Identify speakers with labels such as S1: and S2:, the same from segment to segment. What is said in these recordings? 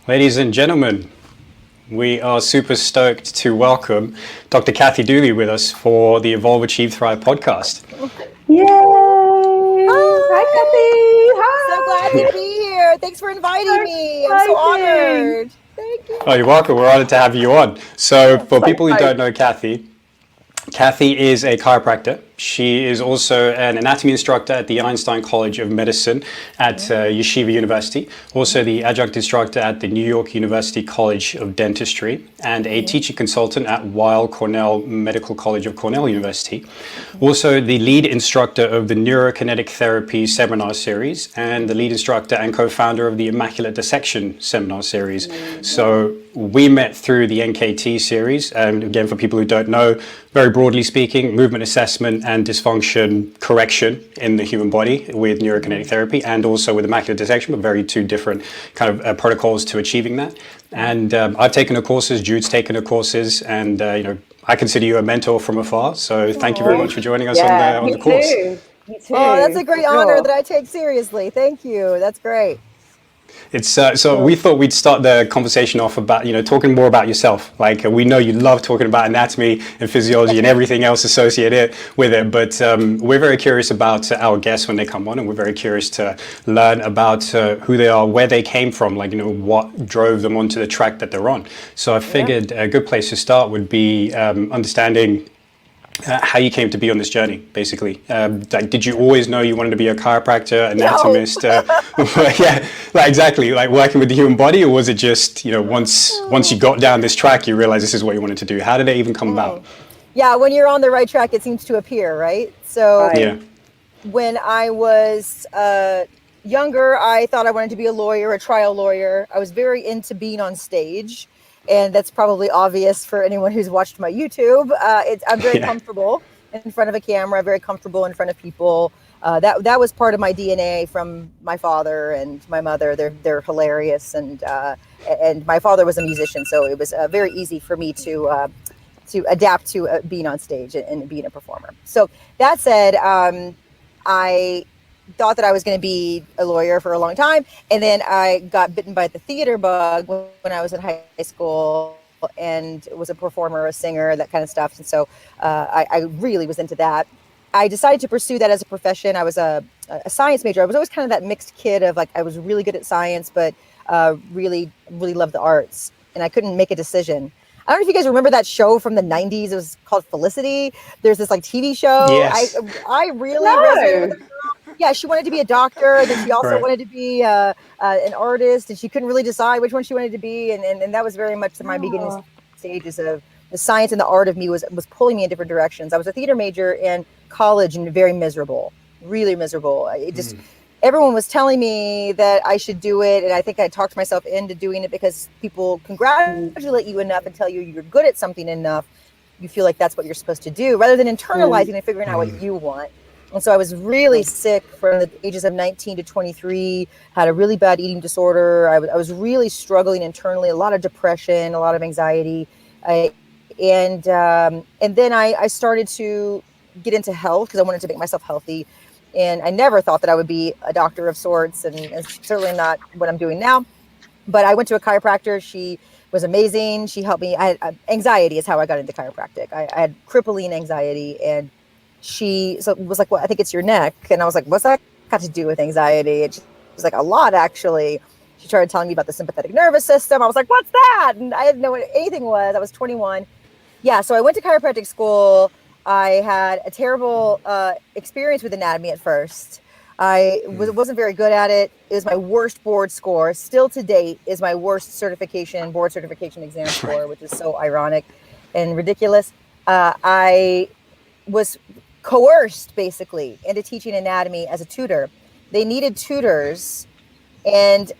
S1: Ladies and gentlemen, we are super stoked to welcome Dr. Kathy Dooley with us for the Evolve, Achieve, Thrive podcast.
S2: Yay! Hi, Kathy. Hi.
S3: So glad to be here. Thanks for inviting me. I'm so honored. Thank you.
S1: Oh, you're welcome. We're honored to have you on. So for people who don't know Kathy is a chiropractor. She is also an anatomy instructor at the Einstein College of Medicine at Yeshiva University, also the adjunct instructor at the New York University College of Dentistry, and a teaching consultant at Weill Cornell Medical College of Cornell University. Also the lead instructor of the NeuroKinetic Therapy Seminar Series, and the lead instructor and co-founder of the Immaculate Dissection Seminar Series. So we met through the NKT series, and again, for people who don't know, very broadly speaking, movement assessment and dysfunction correction in the human body with NeuroKinetic therapy, and also with Immaculate Dissection, but very two different kind of protocols to achieving that. And I've taken her courses, Jude's taken her courses, and I consider you a mentor from afar. So thank you very much for joining us on the course.
S2: Me too.
S3: Oh, that's a great honor that I take seriously. Thank you. That's great.
S1: It's so we thought we'd start the conversation off about talking more about yourself. Like we know you love talking about anatomy and physiology and everything else associated with it, but we're very curious about our guests when they come on, and we're very curious to learn about who they are, where they came from, what drove them onto the track that they're on. So I figured a good place to start would be understanding how you came to be on this journey, basically. Did you always know you wanted to be a chiropractor, anatomist? Exactly. Like working with the human body, or was it just once you got down this track, you realized this is what you wanted to do? How did it even come about?
S3: Yeah, when you're on the right track, it seems to appear, right? So when I was younger, I thought I wanted to be a lawyer, a trial lawyer. I was very into being on stage. And that's probably obvious for anyone who's watched my YouTube. I'm very comfortable in front of a camera, very comfortable in front of people. That was part of my DNA from my father and my mother. They're hilarious, and my father was a musician, so it was very easy for me to adapt to being on stage and being a performer. So that said, I thought that I was going to be a lawyer for a long time, and then I got bitten by the theater bug when I was in high school, and was a performer, a singer, that kind of stuff. And so I really was into that. I decided to pursue that as a profession. I was a science major. I was always kind of that mixed kid of I was really good at science, but really loved the arts, and I couldn't make a decision. I don't know if you guys remember that show from the 90s. It was called Felicity. There's this TV show.
S1: Yes.
S3: I really resonated with the girl. Yeah, she wanted to be a doctor, and then she also wanted to be an artist, and she couldn't really decide which one she wanted to be. And that was very much in my beginning stages of the science and the art of me was pulling me in different directions. I was a theater major in college and very miserable, really miserable. Everyone was telling me that I should do it, and I think I talked myself into doing it because people congratulate you enough and tell you you're good at something enough. You feel like that's what you're supposed to do, rather than internalizing and figuring out what you want. And so I was really sick from the ages of 19 to 23, had a really bad eating disorder. I was really struggling internally, a lot of depression, a lot of anxiety. And then I started to get into health because I wanted to make myself healthy. And I never thought that I would be a doctor of sorts, and certainly not what I'm doing now. But I went to a chiropractor. She was amazing. She helped me. Anxiety is how I got into chiropractic. I had crippling anxiety, and she was like, well, I think it's your neck. And I was like, what's that got to do with anxiety? And she was like, a lot, actually. She started telling me about the sympathetic nervous system. I was like, what's that? And I didn't know what anything was. I was 21. Yeah, so I went to chiropractic school. I had a terrible experience with anatomy at first. I wasn't very good at it. It was my worst board score. Still to date is my worst board certification exam score, which is so ironic and ridiculous. I was coerced basically into teaching anatomy as a tutor. They needed tutors, and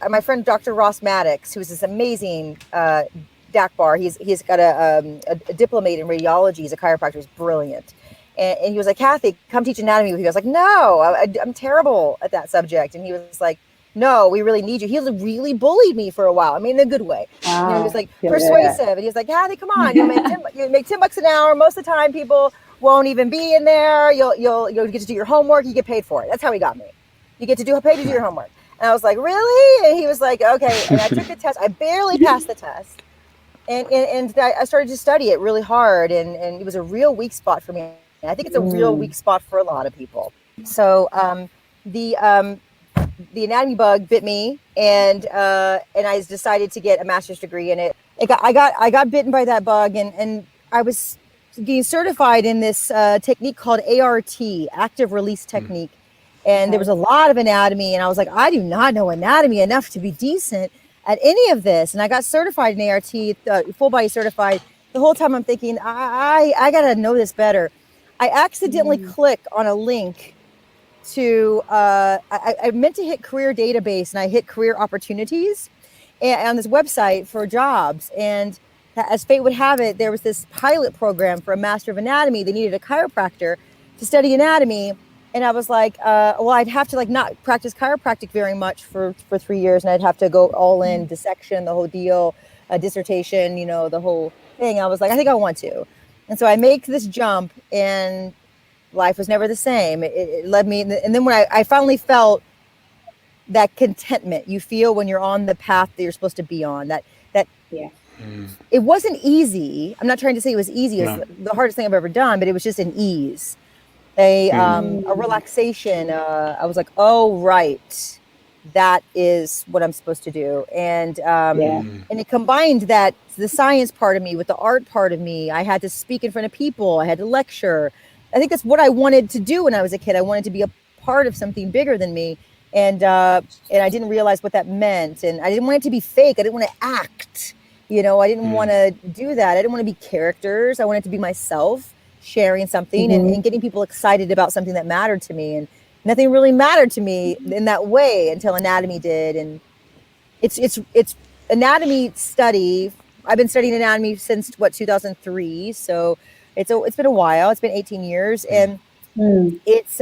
S3: my friend Dr. Ross Maddox, who's this amazing DAC he's got a diplomate in radiology. He's a chiropractor. He's brilliant, and he was like, Kathy, come teach anatomy with me. I was like, no, I'm terrible at that subject. And he was like, no, we really need you. He really bullied me for a while. I mean, in a good way. He was like persuasive, and he was like, Kathy, come on, you make $10 an hour. Most of the time, people won't even be in there. You'll get to do your homework. You get paid for it. That's how he got me. You get to do your homework. And I was like, really? And he was like, okay. And I took the test. I barely passed the test. And I started to study it really hard. And it was a real weak spot for me. And I think it's a real weak spot for a lot of people. So the anatomy bug bit me, and I decided to get a master's degree in it. I got bitten by that bug, and I was being certified in this technique called ART, active release technique. And there was a lot of anatomy, and I was like, I do not know anatomy enough to be decent at any of this. And I got certified in ART, full body certified. The whole time I'm thinking, I got to know this better. I accidentally click on a link to, I meant to hit career database, and I hit career opportunities on this website for jobs. And as fate would have it, there was this pilot program for a Master of Anatomy. They needed a chiropractor to study anatomy. And I was like, well, I'd have to not practice chiropractic very much for 3 years. And I'd have to go all in dissection, the whole deal, dissertation, the whole thing. I was like, I think I want to. And so I make this jump, and life was never the same. It led me. And then when I finally felt that contentment you feel when you're on the path that you're supposed to be on, it wasn't easy. I'm not trying to say it was easy. It was the hardest thing I've ever done, but it was just an ease, a relaxation. I was like, oh, right. That is what I'm supposed to do. And it combined that the science part of me with the art part of me. I had to speak in front of people. I had to lecture. I think that's what I wanted to do when I was a kid. I wanted to be a part of something bigger than me. And I didn't realize what that meant. And I didn't want it to be fake. I didn't want to act. I didn't want to do that. I didn't want to be characters. I wanted to be myself, sharing something and getting people excited about something that mattered to me. And nothing really mattered to me in that way until anatomy did. And it's anatomy study. I've been studying anatomy since 2003. So it's been a while. It's been 18 years, and it's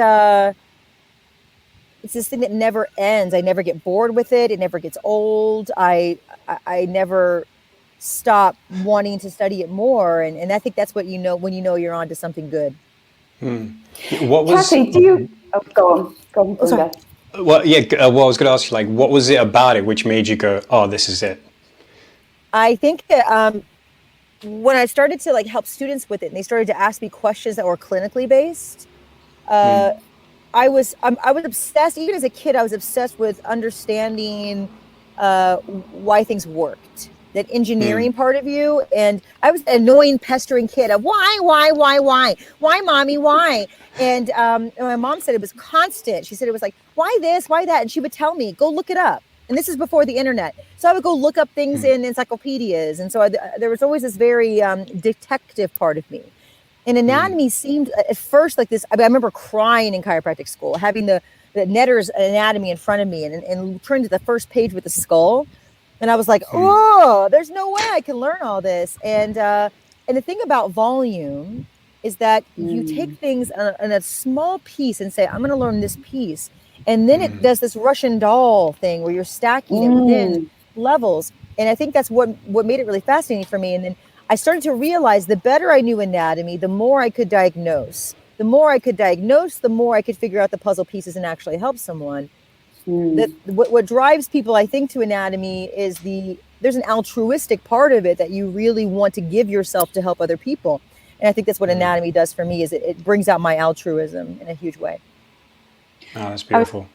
S3: this thing that never ends. I never get bored with it. It never gets old. I never stop wanting to study it more. And I think that's what when you're on to something good.
S1: What was
S2: Kathy, do you go on.
S3: Oh, sorry.
S1: Well, yeah. Well, I was going to ask you, what was it about it which made you go, oh, this is it?
S3: I think that when I started to help students with it, and they started to ask me questions that were clinically based, I was obsessed. Even as a kid, I was obsessed with understanding why things worked. That engineering part of you. And I was an annoying, pestering kid of why, mommy, why? And my mom said it was constant. She said it was like, why this, why that? And she would tell me, go look it up. And this is before the internet. So I would go look up things in encyclopedias. And so there was always this very detective part of me. And anatomy seemed at first like this. I remember crying in chiropractic school, having the Netter's anatomy in front of me and turning to the first page with the skull. And I was like, oh, there's no way I can learn all this. And the thing about volume is that you take things in a small piece and say, I'm going to learn this piece. And then it does this Russian doll thing where you're stacking it within levels. And I think that's what made it really fascinating for me. And then I started to realize the better I knew anatomy, the more I could diagnose. The more I could diagnose, the more I could figure out the puzzle pieces and actually help someone. What drives people, I think, to anatomy is there's an altruistic part of it that you really want to give yourself to help other people. And I think that's what anatomy does for me, is it brings out my altruism in a huge way.
S1: Oh, that's beautiful.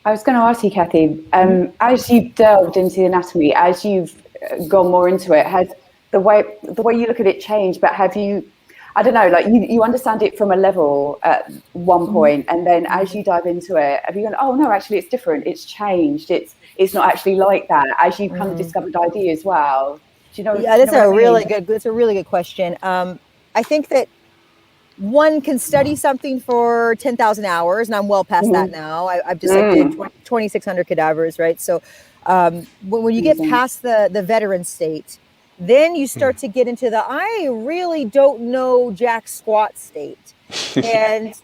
S2: I was going to ask you, Kathy, as you've delved into the anatomy, as you've gone more into it, has the way you look at it changed? But have you, I don't know, you understand it from a level at one point, and then as you dive into it, have you gone, oh no, actually it's different, it's changed, it's not actually like that, as you kind of discovered ideas as well? Do you know? Yeah,
S3: that's a really good question. I think that one can study something for 10,000 hours, and I'm well past that now. I've dissected 2,600 cadavers, right? So when you get past the veteran state, then you start to get into the I really don't know jack squat state. And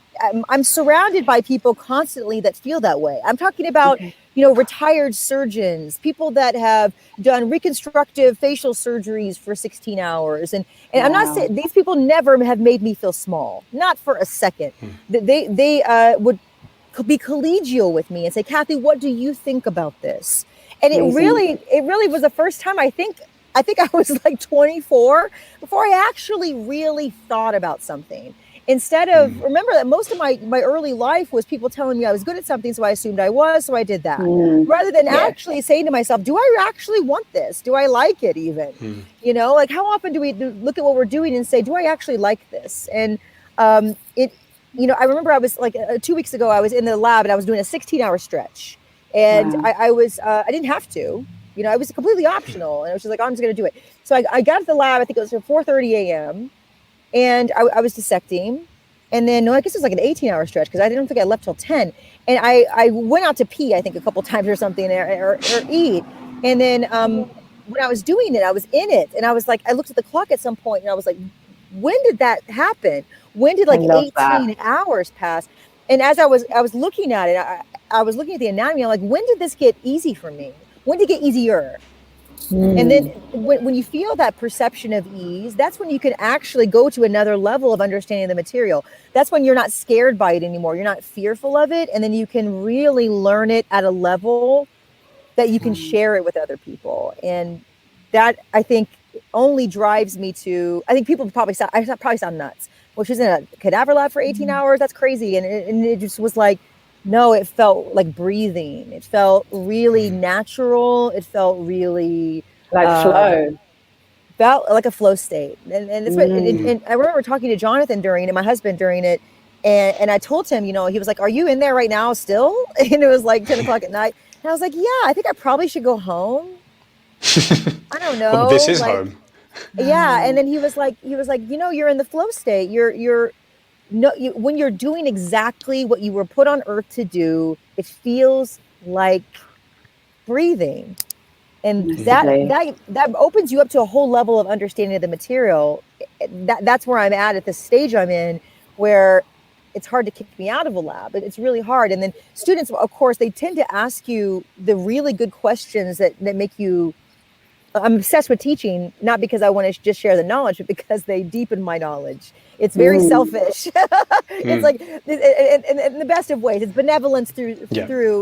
S3: I'm surrounded by people constantly that feel that way. I'm talking about, retired surgeons, people that have done reconstructive facial surgeries for 16 hours. And I'm not saying these people never have made me feel small, not for a second. They would be collegial with me and say, Kathy, what do you think about this? And it really was the first time I think I was like 24 before I actually really thought about something. Instead of, remember that most of my early life was people telling me I was good at something, so I assumed I was, so I did that. Rather than actually saying to myself, do I actually want this? Do I like it even? You know, like how often do we look at what we're doing and say, do I actually like this? And you know, I remember I was like 2 weeks ago, I was in the lab and I was doing a 16-hour stretch. And I didn't have to, you know, it was completely optional. And I was just like, I'm just going to do it. So I got to the lab, I think it was at 4:30 a.m. And I was dissecting. And then, no, I guess it was like an 18-hour stretch because I didn't think I left till 10. And I went out to pee, I think, a couple times or something, or eat. And then when I was doing it, I was in it. And I was like, I looked at the clock at some point and I was like, when did that happen? When did like 18 hours pass? And as I was looking at it, I was looking at the anatomy. I'm like, when did this get easy for me? When did it get easier? And then when you feel that perception of ease, that's when you can actually go to another level of understanding the material. That's when you're not scared by it anymore. You're not fearful of it. And then you can really learn it at a level that you can share it with other people. And that, I think, only drives me to, I think people probably sound nuts. Well, she's in a cadaver lab for 18 hours. That's crazy. And it just was like, no, it felt like breathing. It felt really natural. It felt really
S2: like flow.
S3: Felt like a flow state. And it's what, and I remember talking to Jonathan during it, my husband during it. And I told him, you know, he was like, are you in there right now still? And it was like 10 o'clock at night. And I was like, yeah, I think I probably should go home. I don't know.
S1: Well, this is home.
S3: Yeah. And then he was like, you know, you're in the flow state. When you're doing exactly what you were put on earth to do, it feels like breathing. And that opens you up to a whole level of understanding of the material. That's where I'm at this stage I'm in, where it's hard to kick me out of a lab. It's really hard. And then students, of course, they tend to ask you the really good questions that make you. I'm obsessed with teaching, not because I want to just share the knowledge, but because they deepen my knowledge. It's very selfish. It's like, in the best of ways, it's benevolence through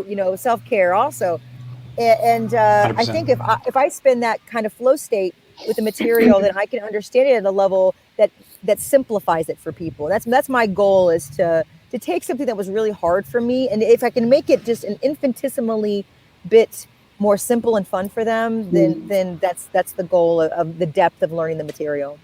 S3: you know, self-care also. And I think if I spend that kind of flow state with the material, then I can understand it at a level that simplifies it for people. That's my goal, is to take something that was really hard for me, and if I can make it just an infinitesimally bit more simple and fun for them, then that's the goal of the depth of learning the material.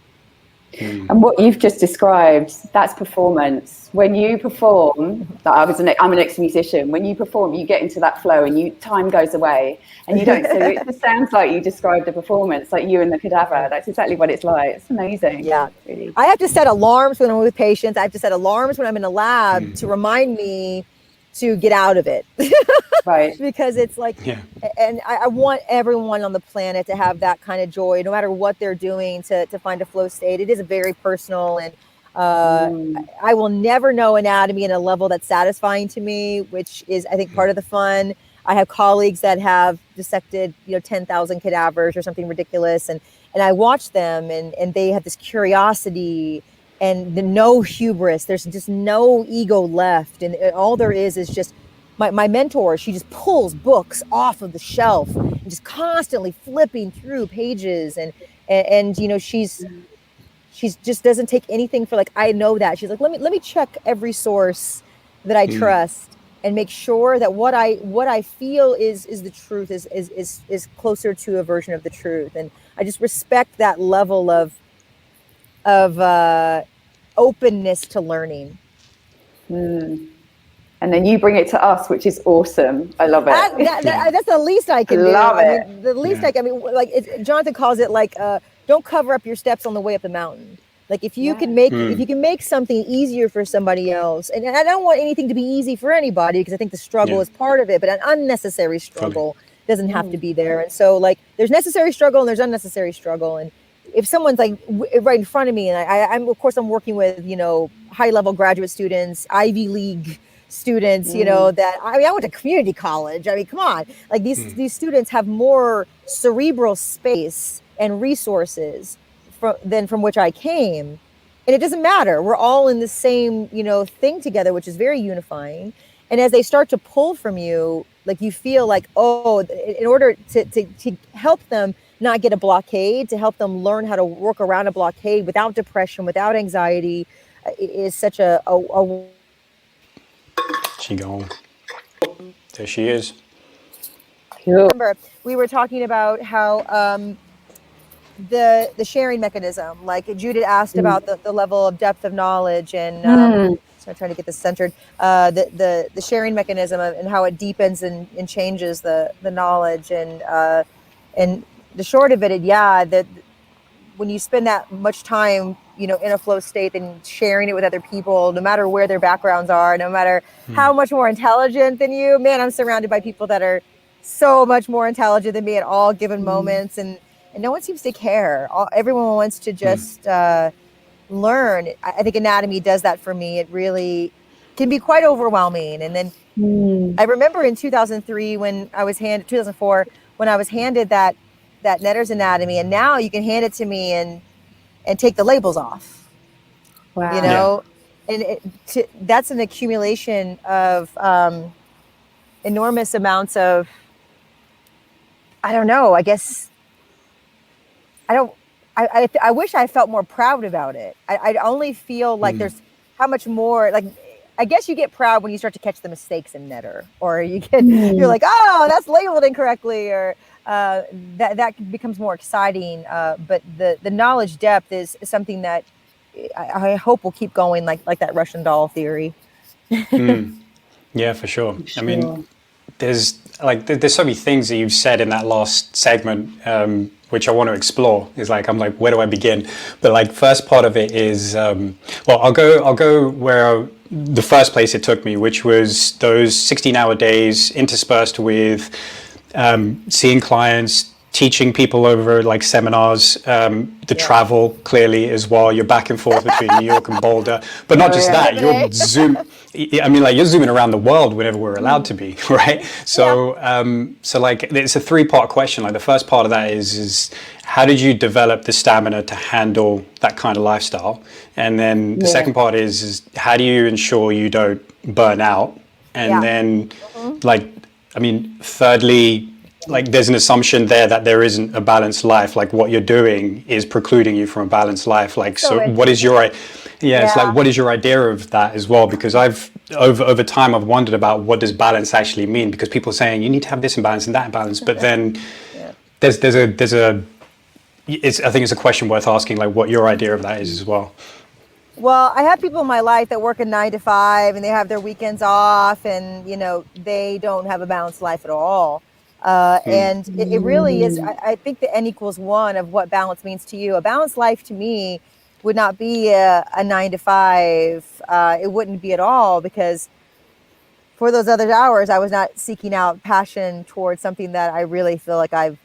S2: And what you've just described, that's performance. When you perform, I'm an ex-musician. When you perform, you get into that flow, and time goes away, and you don't. So it just sounds like you described a performance, like you and the cadaver. That's exactly what it's like. It's amazing.
S3: Yeah,
S2: really.
S3: I have to set alarms when I'm with patients. I have to set alarms when I'm in a lab to remind me to get out of it.
S2: Right.
S3: Because it's like, and I want everyone on the planet to have that kind of joy, no matter what they're doing, to find a flow state. It is very personal, and I will never know anatomy in a level that's satisfying to me, which is, I think, part of the fun. I have colleagues that have dissected, 10,000 cadavers or something ridiculous, and I watch them, and they have this curiosity and no hubris. There's just no ego left, and all there is just my mentor. She just pulls books off of the shelf and just constantly flipping through pages, and she's just doesn't take anything for, like, I know that. She's like, let me check every source that I trust and make sure that what I feel is the truth, is closer to a version of the truth. And I just respect that level of openness to learning.
S2: And then you bring it to us, which is awesome. I love it.
S3: That's the least I can do.
S2: Love it.
S3: I mean, the least I can. Like Jonathan calls it, like, don't cover up your steps on the way up the mountain. Like, if you can make something easier for somebody else, and I don't want anything to be easy for anybody, because I think the struggle is part of it, but an unnecessary struggle doesn't have to be there. And so, like, there's necessary struggle and there's unnecessary struggle. And if someone's like right in front of me, and I'm working with, high level graduate students, Ivy League students, that, I went to community college. I mean, come on, like these students have more cerebral space and resources than from which I came. And it doesn't matter. We're all in the same, thing together, which is very unifying. And as they start to pull from you, like you feel like, oh, in order to help them not get a blockade, to help them learn how to work around a blockade without depression, without anxiety, is such a
S1: She gone. There she is.
S3: remember we were talking about how the sharing mechanism, like Judith asked about the level of depth of knowledge, and so I'm trying to get this centered, the sharing mechanism and how it deepens and changes the knowledge, and the short of it, that when you spend that much time, in a flow state, then sharing it with other people, no matter where their backgrounds are, no matter how much more intelligent than you, man, I'm surrounded by people that are so much more intelligent than me at all given moments, and no one seems to care. Everyone wants to just learn. I think anatomy does that for me. It really can be quite overwhelming. And then I remember in 2003 when I was 2004 when I was handed that Netter's anatomy, and now you can hand it to me and take the labels off.
S2: Wow.
S3: And that's an accumulation of enormous amounts of, I don't know, I guess I wish I felt more proud about it. I only feel like there's how much more, like, I guess you get proud when you start to catch the mistakes in Netter, or you're like, oh, that's labeled incorrectly, or that becomes more exciting. But the knowledge depth is something that I hope will keep going, like that Russian doll theory.
S1: Yeah, for sure. I mean, there's so many things that you've said in that last segment, which I want to explore. I'm like, where do I begin? But like, first part of it is, I'll go where the first place it took me, which was those 16-hour days interspersed with seeing clients, teaching people over like seminars, the travel clearly as well. You're back and forth between New York and Boulder, but not just that. You're you're zooming around the world whenever we're allowed to be, right? So, like, it's a three-part question. Like, the first part of that is how did you develop the stamina to handle that kind of lifestyle? And then the second part is how do you ensure you don't burn out? And then, thirdly, like, there's an assumption there that there isn't a balanced life. Like, what you're doing is precluding you from a balanced life. Like, so what is your it's like, what is your idea of that as well? Because I've over time I've wondered about what does balance actually mean, because people are saying you need to have this imbalance and that imbalance, but then I think it's a question worth asking, like, what your idea of that is as well.
S3: Well, I have people in my life that work a 9 to 5 and they have their weekends off, and they don't have a balanced life at all. And it really is. I think the N=1 of what balance means to you. A balanced life to me would not be a 9 to 5. It wouldn't be at all, because for those other hours, I was not seeking out passion towards something that I really feel like I've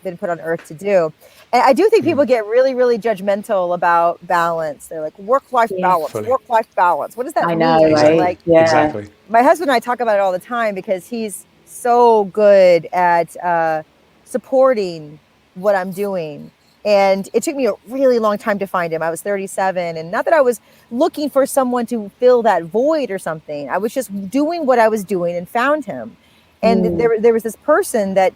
S3: been put on earth to do. And I do think people get really, really judgmental about balance. They're like, work-life balance, work-life balance. What does that mean?
S2: I know, right?
S3: Like,
S1: Exactly.
S3: My husband and I talk about it all the time, because he's so good at supporting what I'm doing. And it took me a really long time to find him. I was 37, and not that I was looking for someone to fill that void or something. I was just doing what I was doing and found him. And there was this person that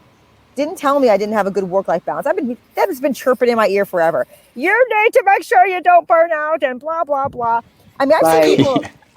S3: didn't tell me I didn't have a good work-life balance. That has been chirping in my ear forever. You need to make sure you don't burn out and blah, blah, blah. I mean,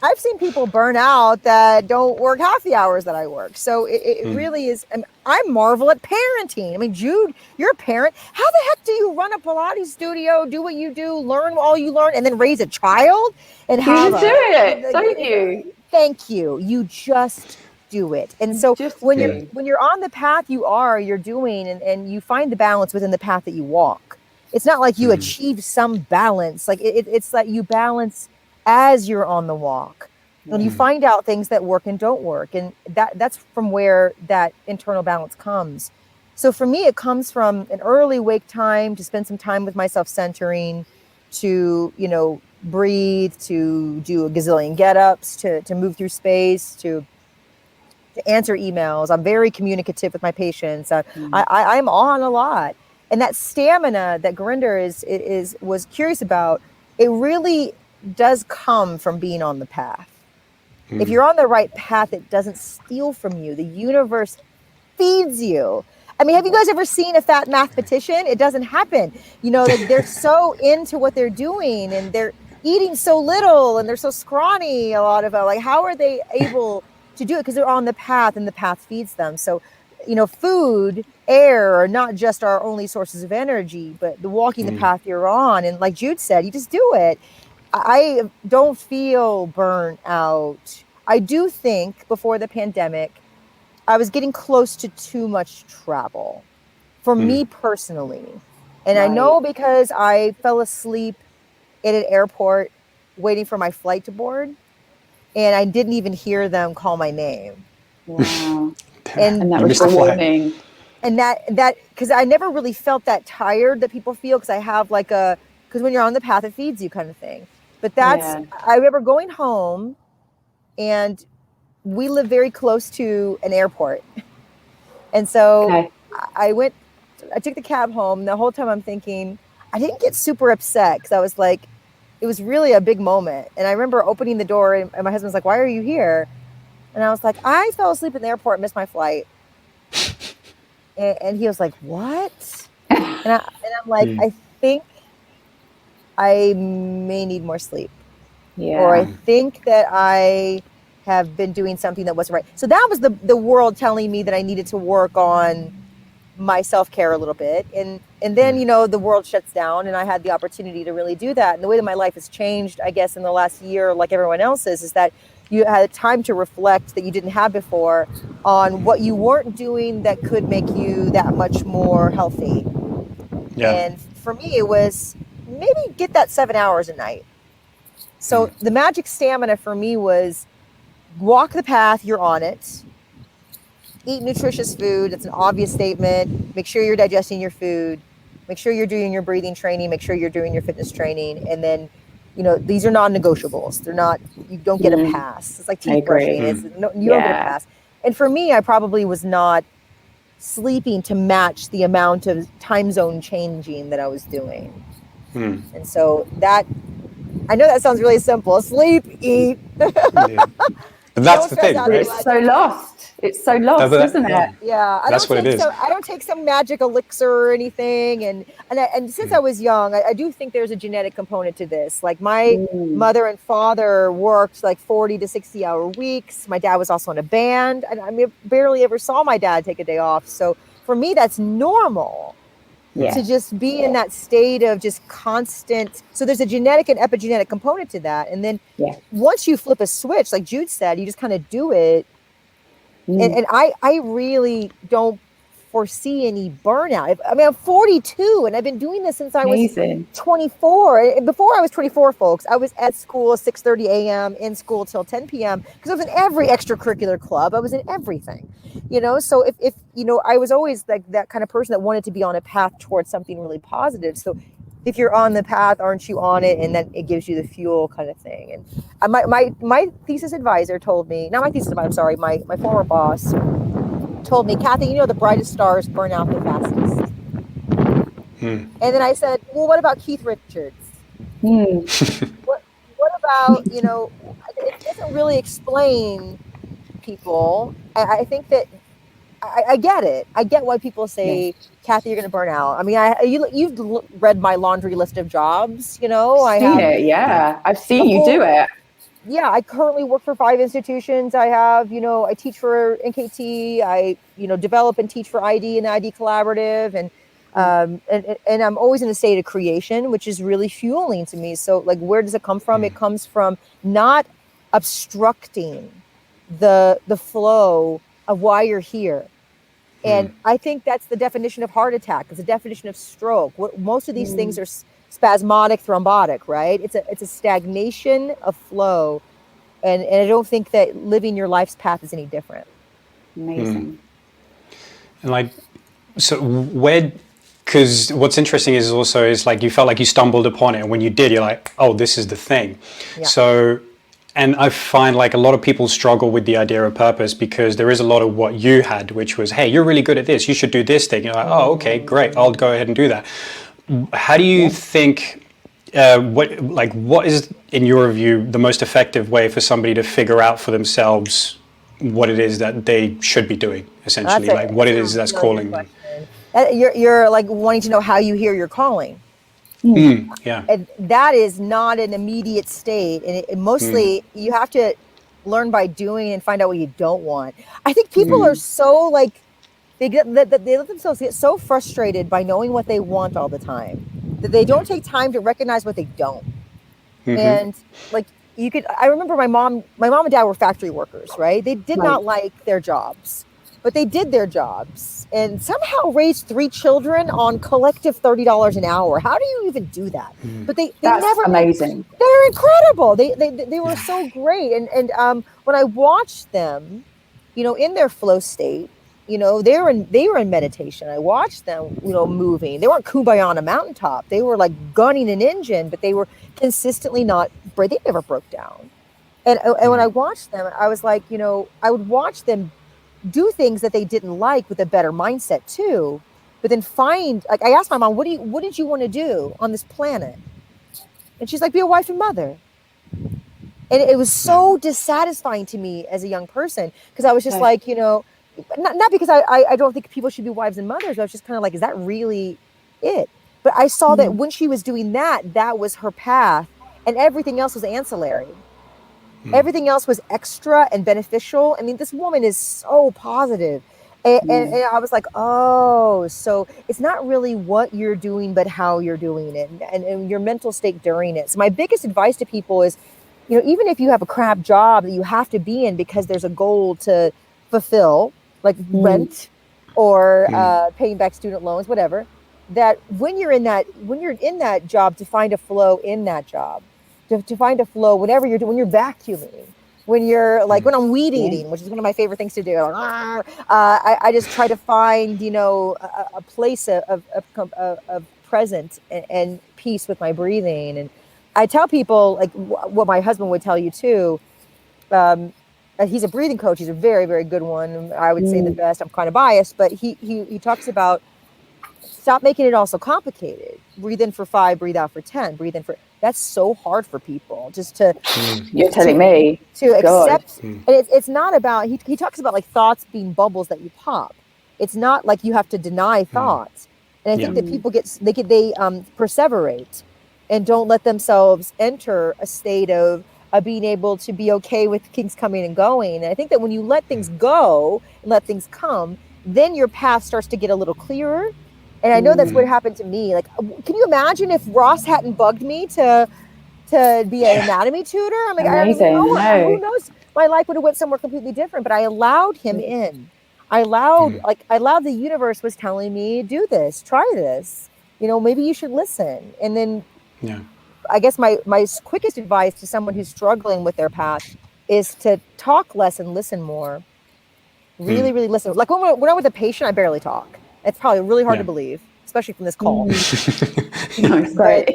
S3: I've seen people burn out that don't work half the hours that I work. So it really is. I marvel at parenting. I mean, Jude, you're a parent. How the heck do you run a Pilates studio, do what you do, learn all you learn, and then raise a child? And
S2: you just do it, don't you?
S3: Thank you. You just do it. And so when you're on the path you're doing, and you find the balance within the path that you walk. It's not like you achieve some balance. Like it's like you balance as you're on the walk, and you find out things that work and don't work, and that's from where that internal balance comes. So for me, it comes from an early wake time to spend some time with myself, centering, to breathe, to do a gazillion get-ups, to move through space, to answer emails. I'm very communicative with my patients. I'm on a lot, and that stamina that Gurinder was curious about, it really does come from being on the path. If you're on the right path, it doesn't steal from you. The universe feeds you. I mean, have you guys ever seen a fat mathematician? It doesn't happen. You know, like they're so into what they're doing and they're eating so little and they're so scrawny. A lot of them, like, how are they able to do it? Because they're on the path and the path feeds them. So, you know, food, air are not just our only sources of energy, but the walking the path you're on. And like Jude said, you just do it. I don't feel burnt out. I do think before the pandemic, I was getting close to too much travel for me personally. And I know because I fell asleep at an airport waiting for my flight to board and I didn't even hear them call my name.
S2: Wow.
S3: And
S2: that was the warning.
S3: And that, because I never really felt that tired that people feel, because I have like because when you're on the path, it feeds you kind of thing. But I remember going home and we live very close to an airport. And so I took the cab home. The whole time I'm thinking, I didn't get super upset because I was like, it was really a big moment. And I remember opening the door and my husband's like, why are you here? And I was like, I fell asleep in the airport, missed my flight. And he was like, what? And I'm like, I think I may need more sleep. Yeah. Or I think that I have been doing something that wasn't right. So that was the world telling me that I needed to work on my self-care a little bit. And then, you know, the world shuts down and I had the opportunity to really do that. And the way that my life has changed, I guess, in the last year, like everyone else's, is that you had time to reflect that you didn't have before on what you weren't doing that could make you that much more healthy. Yeah. And for me, it was maybe get that 7 hours a night. So the magic stamina for me was walk the path, you're on it. Eat nutritious food. It's an obvious statement. Make sure you're digesting your food. Make sure you're doing your breathing training. Make sure you're doing your fitness training. And then, you know, these are non-negotiables. They're not, you don't get a pass. It's like teeth brushing. You don't get a pass. And for me, I probably was not sleeping to match the amount of time zone changing that I was doing. And so that, I know that sounds really simple. Sleep, eat.
S1: But that's the thing, right?
S2: It's so lost. It's so lost, isn't it?
S3: Yeah,
S1: that's what it is.
S3: I don't take some magic elixir or anything. And since I was young, I do think there's a genetic component to this. Like my mother and father worked like 40 to 60-hour weeks. My dad was also in a band. And I mean, barely ever saw my dad take a day off. So for me, that's normal. To just be in that state of just constant. So there's a genetic and epigenetic component to that. And then once you flip a switch, like Jude said, you just kind of do it. And I really don't foresee any burnout. I mean, I'm 42 and I've been doing this since I was 24. Before I was 24, folks, I was at school 6:30 a.m. in school till 10 p.m. because I was in every extracurricular club. I was in everything, you know. So if you know, I was always like that kind of person that wanted to be on a path towards something really positive. So if you're on the path, aren't you on it? And then it gives you the fuel kind of thing. And my thesis advisor told me, not my thesis advisor, I'm sorry, my former boss told me, Kathy, you know, the brightest stars burn out the fastest. And then I said, well, what about Keith Richards? What about, you know, it doesn't really explain people. I think that I get it. I get why people say, Kathy, you're going to burn out. I mean, you've read my laundry list of jobs, you know.
S2: I've seen you do it.
S3: Yeah, I currently work for 5 institutions. I have, you know, I teach for NKT. I, you know, develop and teach for ID and ID Collaborative. And I'm always in a state of creation, which is really fueling to me. So, like, where does it come from? It comes from not obstructing the flow of why you're here. And I think that's the definition of heart attack. It's a definition of stroke. Most of these things are spasmodic, thrombotic, right? It's a stagnation of flow. And I don't think that living your life's path is any different.
S2: Amazing.
S1: And like, so because what's interesting is also is like you felt like you stumbled upon it. And when you did, you're like, oh, this is the thing. Yeah. So, and I find like a lot of people struggle with the idea of purpose because there is a lot of what you had, which was, hey, you're really good at this. You should do this thing. You're like, oh, okay, great. I'll go ahead and do that. How do you think, what is, in your view, the most effective way for somebody to figure out for themselves what it is that they should be doing, essentially, like what it is that's calling them?
S3: You're like wanting to know how you hear your calling.
S1: Yeah.
S3: And that is not an immediate state, and it mostly you have to learn by doing and find out what you don't want. I think people are so like they let themselves get so frustrated by knowing what they want all the time that they don't take time to recognize what they don't. And like I remember my mom and dad were factory workers, right? They did not like their jobs, but they did their jobs and somehow raised 3 children on collective $30 an hour. How do you even do that? But they
S2: That's
S3: never
S2: amazing.
S3: They're incredible. They were so great. And when I watched them, in their flow state, they were in meditation. I watched them, moving. They weren't kumbaya on a mountaintop. They were like gunning an engine, but they were consistently they never broke down. And when I watched them, I was like, I would watch them do things that they didn't like with a better mindset too. But then I asked my mom, what did you want to do on this planet? And she's like, be a wife and mother. And it was so dissatisfying to me as a young person, because I was just like, not because I don't think people should be wives and mothers. I was just kind of like, is that really it? But I saw that when she was doing that, that was her path, and everything else was ancillary. Everything else was extra and beneficial. I mean, this woman is so positive. And I was like, oh, so it's not really what you're doing, but how you're doing it and your mental state during it. So my biggest advice to people is, even if you have a crap job that you have to be in because there's a goal to fulfill, like rent or paying back student loans, whatever, that when you're in that job, to find a flow in that job, to find a flow, whatever you're doing, when you're vacuuming, when you're like, when I'm weed eating, which is one of my favorite things to do. I just try to find, a place of presence and peace with my breathing. And I tell people, like what my husband would tell you too, he's a breathing coach. He's a very, very good one. I would say the best. I'm kind of biased, but he talks about stop making it all so complicated. Breathe in for 5, breathe out for 10, breathe in for, that's so hard for people just to,
S2: you're telling me
S3: to accept. And it's not about, he talks about like thoughts being bubbles that you pop. It's not like you have to deny thoughts. And I think that people they perseverate and don't let themselves enter a state of being able to be okay with things coming and going. And I think that when you let things go and let things come, then your path starts to get a little clearer. And I know that's what happened to me. Like, can you imagine if Ross hadn't bugged me to be an anatomy tutor? I'm like,
S2: amazing.
S3: Who knows? My life would have went somewhere completely different. But I allowed him in. I allowed the universe was telling me, do this, try this. Maybe you should listen. And then, I guess my quickest advice to someone who's struggling with their path is to talk less and listen more. Really, really listen. Like when I'm with a patient, I barely talk. It's probably really hard to believe, especially from this call.
S2: No, it's great.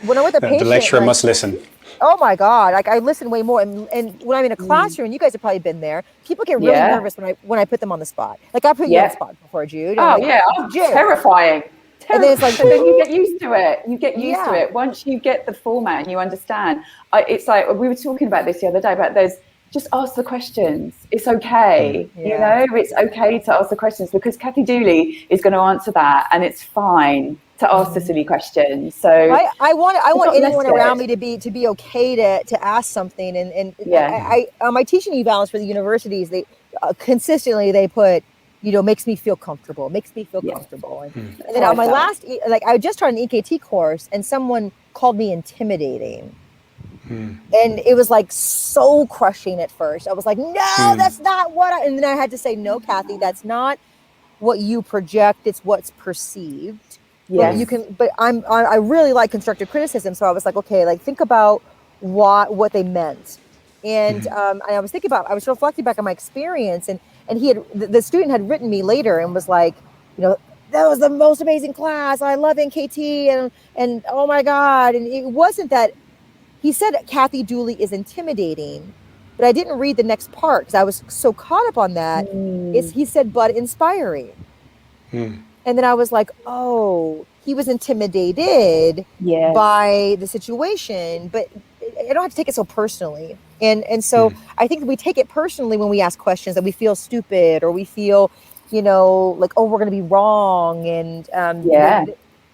S3: When I'm with a patient,
S1: the lecturer must listen.
S3: Oh my God! Like I listen way more, and when I'm in a classroom, and you guys have probably been there. People get really nervous when I put them on the spot. Like I put you on the spot before, Jude.
S2: Oh like, terrifying. And then it's like, but then you get used to it. You get used to it once you get the format and you understand. It's like we were talking about this the other day about those. Just ask the questions. It's okay. It's okay to ask the questions because Kathy Dooley is going to answer that, and it's fine to ask the silly questions. So
S3: I want anyone around me to be okay to ask something. And my teaching evals for the universities, they consistently they put, makes me feel comfortable. Makes me feel comfortable. And then on my last, I just tried an EKT course, and someone called me intimidating. And it was like so crushing at first. I was like, no, that's not what and then I had to say, no, Kathy, that's not what you project. It's what's perceived. Yes. But I really like constructive criticism. So I was like, okay, like think about what they meant. And I was reflecting back on my experience and the student had written me later and was like, that was the most amazing class. I love NKT and oh my God. And it wasn't that. He said Kathy Dooley is intimidating, but I didn't read the next part because I was so caught up on that. He said, but inspiring. And then I was like, oh, he was intimidated
S2: Yeah.
S3: by the situation, but I don't have to take it so personally. And so I think we take it personally when we ask questions that we feel stupid or we feel, like, oh, we're going to be wrong. And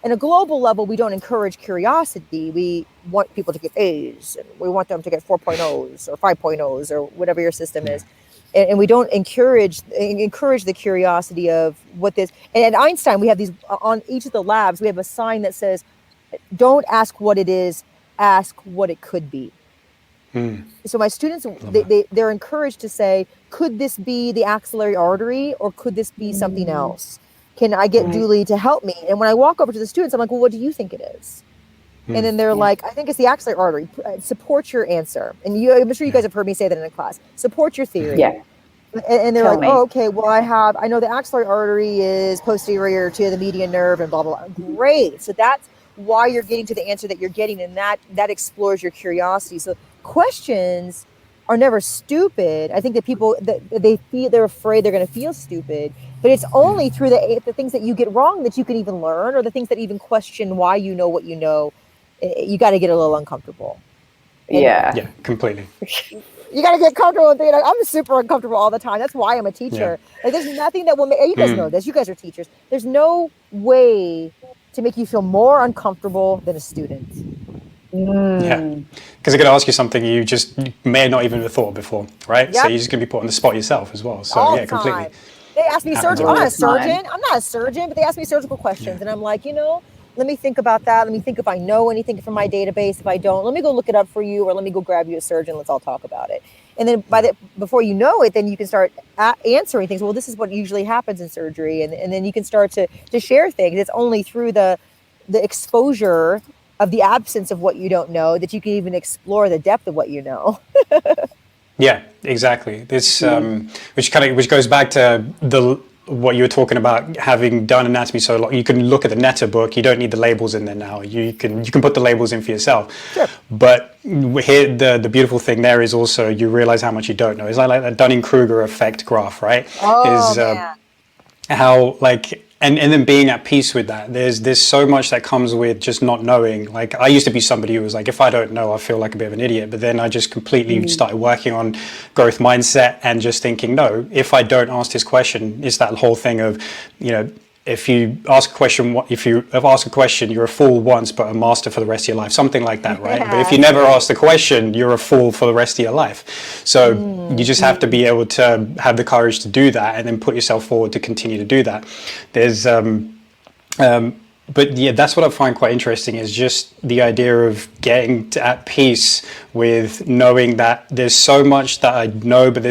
S3: in a global level, we don't encourage curiosity. We want people to get A's and we want them to get 4.0s or 5.0s or whatever your system is. And we don't encourage the curiosity of what this. And at Einstein, we have these on each of the labs. We have a sign that says, "Don't ask what it is, ask what it could be." So my students, they're encouraged to say, "Could this be the axillary artery, or could this be something else? Can I get Dooley to help me?" And when I walk over to the students, I'm like, "Well, what do you think it is?" And then they're like, "I think it's the axillary artery." Support your answer. And I'm sure you guys have heard me say that in a class. Support your theory.
S2: Yeah.
S3: And they're like, "Oh, okay, well, I know the axillary artery is posterior to the median nerve and blah, blah, blah." Great. So that's why you're getting to the answer that you're getting. And that explores your curiosity. So questions are never stupid. I think that people, they're afraid they're going to feel stupid, but it's only through the things that you get wrong that you can even learn, or the things that even question why you know what you know. You got to get a little uncomfortable.
S1: Yeah, completely.
S3: You got to get comfortable with it. I'm super uncomfortable all the time. That's why I'm a teacher. Like, there's nothing that will make, you guys know this. You guys are teachers. There's no way to make you feel more uncomfortable than a student.
S1: Yeah, because they're going to ask you something you may not even have thought before, right?
S3: Yep.
S1: So you're just going to be put on the spot yourself as well. So
S3: all
S1: yeah, completely.
S3: time. They ask me surgical. I'm not a surgeon. I'm not a surgeon, but they ask me surgical questions, and I'm like, let me think about that. Let me think if I know anything from my database. If I don't, let me go look it up for you, or let me go grab you a surgeon. Let's all talk about it. And then before you know it, then you can start answering things. Well, this is what usually happens in surgery, and then you can start to share things. It's only through the exposure of the absence of what you don't know that you can even explore the depth of what you know.
S1: Yeah, exactly. This which goes back to what you were talking about, having done anatomy so long. You can look at the Netta book. You don't need the labels in there now. You can put the labels in for yourself. Sure. But here, the beautiful thing there is also you realize how much you don't know. It's like that Dunning-Kruger effect graph, right?
S3: Oh, man.
S1: How and then being at peace with that. There's so much that comes with just not knowing. Like, I used to be somebody who was like, if I don't know, I feel like a bit of an idiot. But then I just completely started working on growth mindset and just thinking, no, if I don't ask this question, it's that whole thing of, if you ask a question, if you have asked a question, you're a fool once, but a master for the rest of your life, something like that, right? But if you never ask the question, you're a fool for the rest of your life. So you just have to be able to have the courage to do that, and then put yourself forward to continue to do that. There's, but yeah, that's what I find quite interesting, is just the idea of getting at peace with knowing that there's so much that I know, but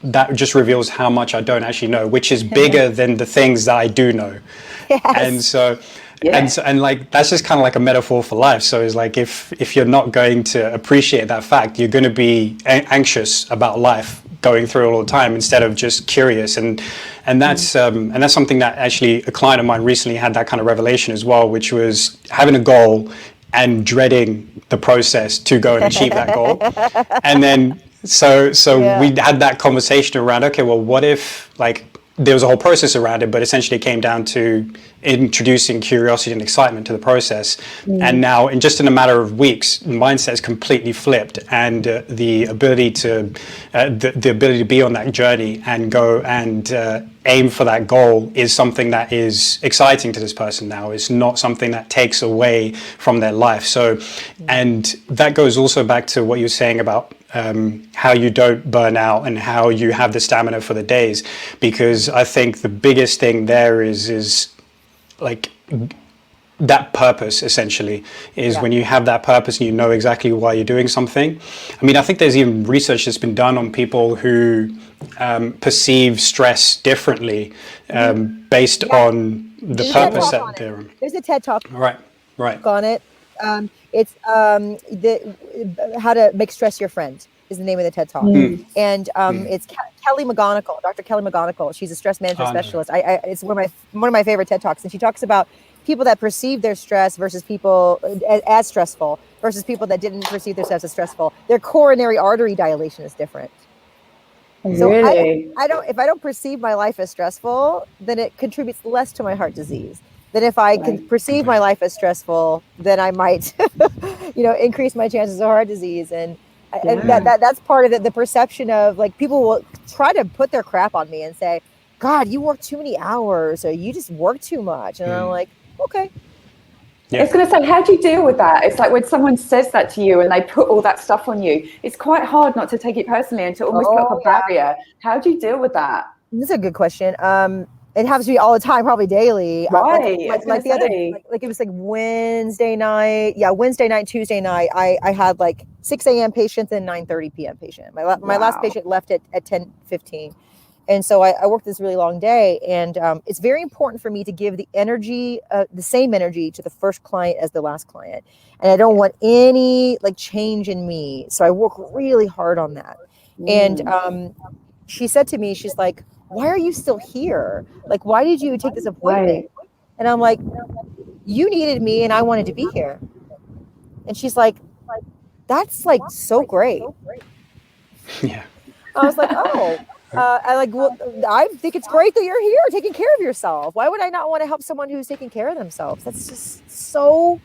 S1: that just reveals how much I don't actually know, which is bigger than the things that I do know. Yes. And so, and like, that's just kind of like a metaphor for life. So it's like, if you're not going to appreciate that fact, you're going to be anxious about life going through it all the time, instead of just curious. And that's something that actually a client of mine recently had that kind of revelation as well, which was having a goal and dreading the process to go and achieve that goal. And then so we had that conversation around, okay, well, what if, like, there was a whole process around it, but essentially it came down to introducing curiosity and excitement to the process. And now, in a matter of weeks, mindset is completely flipped, and the ability to be on that journey and go and aim for that goal is something that is exciting to this person now. It's not something that takes away from their life. So, and that goes also back to what you're saying about how you don't burn out and how you have the stamina for the days, because I think the biggest thing there is like that purpose, essentially, is when you have that purpose and you know exactly why you're doing something. I mean, I think there's even research that's been done on people who perceive stress differently based on the purpose that they're in.
S3: There's a TED Talk.
S1: Right.
S3: On it. It's how to make stress your friend is the name of the TED Talk. And it's Kelly McGonigal, Dr. Kelly McGonigal. She's a stress management specialist. It's one of my favorite TED Talks. And she talks about people that perceive their stress versus people as stressful versus people that didn't perceive their stress as stressful. Their coronary artery dilation is different. So
S2: Really?
S3: if I don't perceive my life as stressful, then it contributes less to my heart disease. Then if I can
S2: Right.
S3: perceive my life as stressful, then I might, increase my chances of heart disease. And
S2: Yeah.
S3: that's part of the perception of, like, people will try to put their crap on me and say, God, you work too many hours, or you just work too much. And I'm like, okay.
S2: I was going to say, how do you deal with that? It's like when someone says that to you and they put all that stuff on you, it's quite hard not to take it personally and to almost put up a barrier. How do you deal with that?
S3: This is a good question. It happens to me all the time, probably daily.
S2: Right.
S3: Like the other, like it was like Wednesday night. Yeah, Wednesday night, Tuesday night. I had like 6 a.m. patients and 9:30 p.m. patient. My last patient left at 10:15. And so I worked this really long day, and it's very important for me to give the energy, the same energy to the first client as the last client. And I don't want any like change in me. So I work really hard on that. And she said to me, she's like, why are you still here? Like, why did you take this appointment?
S2: Right.
S3: And I'm like, you needed me and I wanted to be here. And she's like, that's like so great.
S1: Yeah.
S3: I was like, oh. I think it's great that you're here taking care of yourself. Why would I not want to help someone who's taking care of themselves? That's just so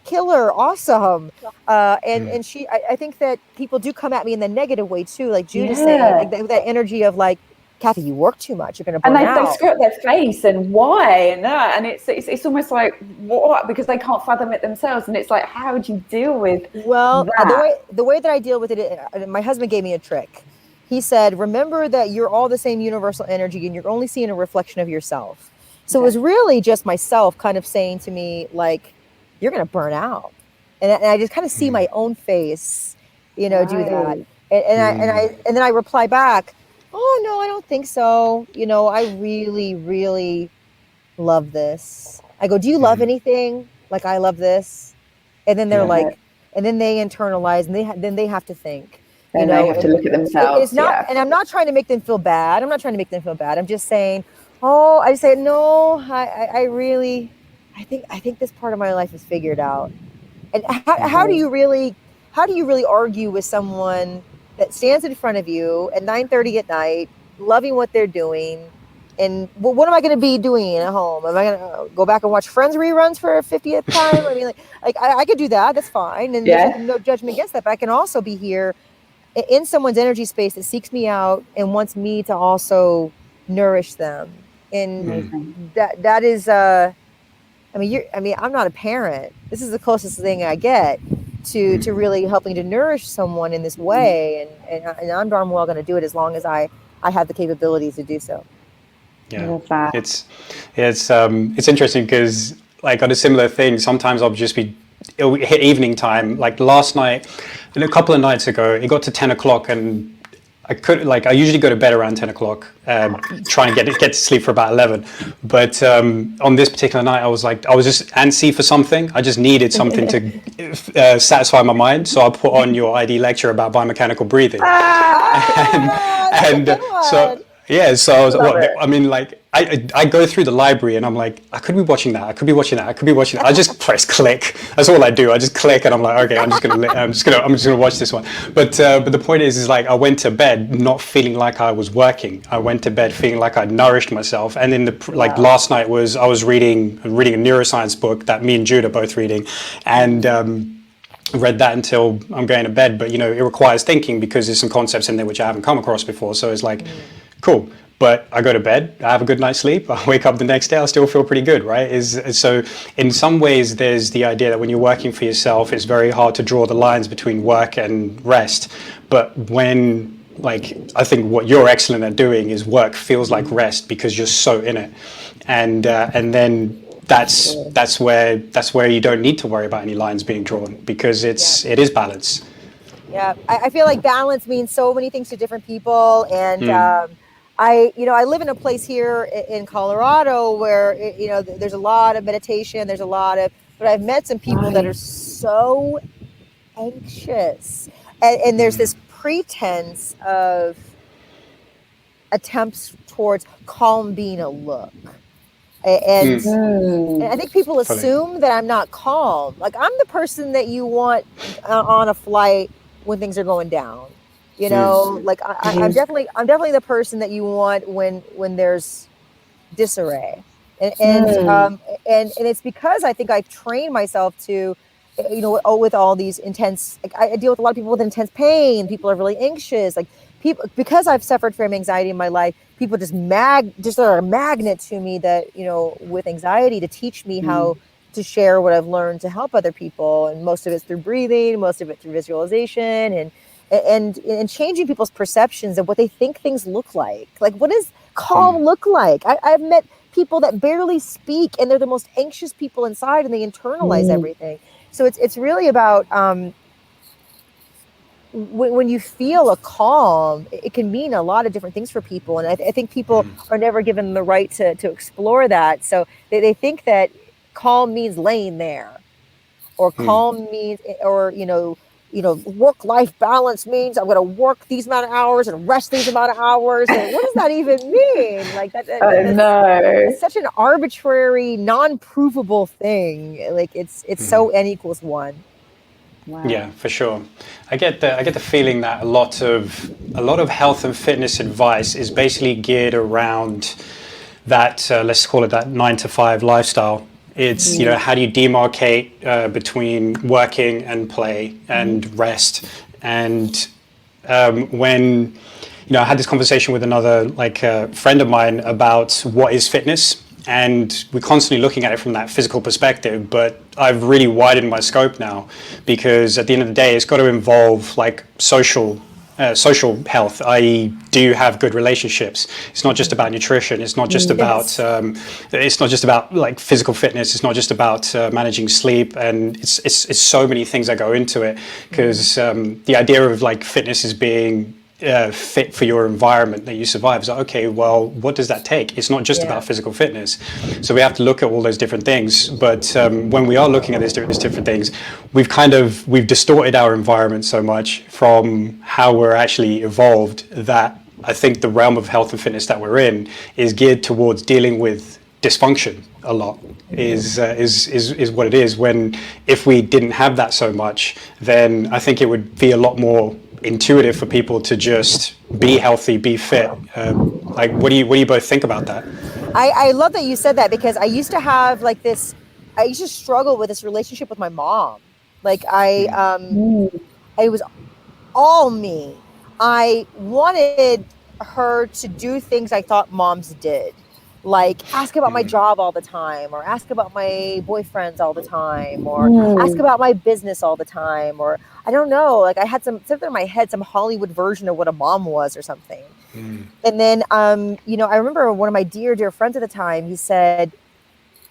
S3: killer awesome. And I think that people do come at me in the negative way too, like Jude is saying, like that energy of like, Kathy, you work too much, you're going to burn out.
S2: And they screw up their face and why and that, and it's almost like, what, because they can't fathom it themselves. And it's like, how do you deal with that?
S3: The way that I deal with it, my husband gave me a trick. He said, remember that you're all the same universal energy and you're only seeing a reflection of yourself. So it was really just myself kind of saying to me, like, you're going to burn out. And I just kind of see my own face, do that. And then I reply back, oh, no, I don't think so. I really, really love this. I go, do you love anything? Like, I love this. And then they're like, and then they internalize and then they have to think.
S2: And they have to look at themselves.
S3: It's not, and I'm not trying to make them feel bad. I'm just saying, I say, no, I think this part of my life is figured out. And how do you really argue with someone that stands in front of you at 9:30 at night, loving what they're doing? And what am I going to be doing at home? Am I going to go back and watch Friends reruns for a 50th time? I mean, I could do that. That's fine. And there's no judgment against that. But I can also be here in someone's energy space that seeks me out and wants me to also nourish them. And that is, I'm not a parent. This is the closest thing I get to really helping to nourish someone in this way. And I'm darn well going to do it as long as I have the capabilities to do so.
S1: Yeah, it's interesting because, like, on a similar thing, sometimes it'll hit evening time. Like last night, and a couple of nights ago, it got to 10 o'clock and I usually go to bed around 10 o'clock, try and get to sleep for about 11. But on this particular night, I was just antsy for something. I just needed something to satisfy my mind. So I put on your ID lecture about biomechanical breathing. So I was, I go through the library and I'm like, I could be watching that. I just press click. That's all I do. I just click and I'm like, okay, I'm just gonna watch this one. But the point is like, I went to bed not feeling like I was working. I went to bed feeling like I'd nourished myself. And then last night I was reading a neuroscience book that me and Jude are both reading, and read that until I'm going to bed. But it requires thinking because there's some concepts in there which I haven't come across before. So it's like, cool. But I go to bed, I have a good night's sleep, I wake up the next day, I still feel pretty good, right? So in some ways, there's the idea that when you're working for yourself, it's very hard to draw the lines between work and rest. But when, I think what you're excellent at doing is work feels like rest because you're so in it. And then that's where you don't need to worry about any lines being drawn because it is balance.
S3: Yeah, I feel like balance means so many things to different people, and I live in a place here in Colorado where there's a lot of meditation. But I've met some people that are so anxious, and there's this pretense of attempts towards calm being a look. And I think people assume that I'm not calm. Like I'm the person that you want on a flight when things are going down. You know, like I'm definitely the person that you want when there's disarray, and it's because I think I've trained myself to, you know, with all these intense, like I deal with a lot of people with intense pain. People are really anxious, like people, because I've suffered from anxiety in my life. People just are a magnet to me, that, you know, with anxiety, to teach me how to share what I've learned to help other people, and most of it's through breathing, most of it through visualization, and changing people's perceptions of what they think things look like. Like, what does calm look like? I've met people that barely speak, and they're the most anxious people inside, and they internalize everything. So it's really about when you feel a calm, it can mean a lot of different things for people. And I think people are never given the right to explore that. So they think that calm means laying there, or calm means, or, you know, work-life balance means I'm going to work these amount of hours and rest these amount of hours. And what does that even mean? Like that's such an arbitrary, non-provable thing. Like it's so N equals 1.
S2: Wow.
S1: Yeah, for sure. I get the feeling that a lot of health and fitness advice is basically geared around that, let's call it that 9-to-5 lifestyle. It's, you know, how do you demarcate between working and play and rest? And when, you know, I had this conversation with another friend of mine about what is fitness, and we're constantly looking at it from that physical perspective, but I've really widened my scope now, because at the end of the day, it's got to involve like social health, i.e. do you have good relationships? It's not just about nutrition. It's not just about like physical fitness. It's not just about managing sleep, and it's so many things that go into it, because the idea of like fitness is being fit for your environment that you survive. So, okay, well, what does that take? It's not just about physical fitness. So we have to look at all those different things. But when we are looking at these different things, we've distorted our environment so much from how we're actually evolved, that I think the realm of health and fitness that we're in is geared towards dealing with dysfunction a lot, is what it is. When if we didn't have that so much, then I think it would be a lot more intuitive for people to just be healthy, be fit. Like, what do you both think about that?
S3: I love that you said that, because I used to have I used to struggle with this relationship with my mom. Like I was all me. I wanted her to do things I thought moms did, like ask about my job all the time, or ask about my boyfriends all the time, or ask about my business all the time, or I don't know, like I had something in my head, some Hollywood version of what a mom was or something. And then, you know, I remember one of my dear friends at the time, he said,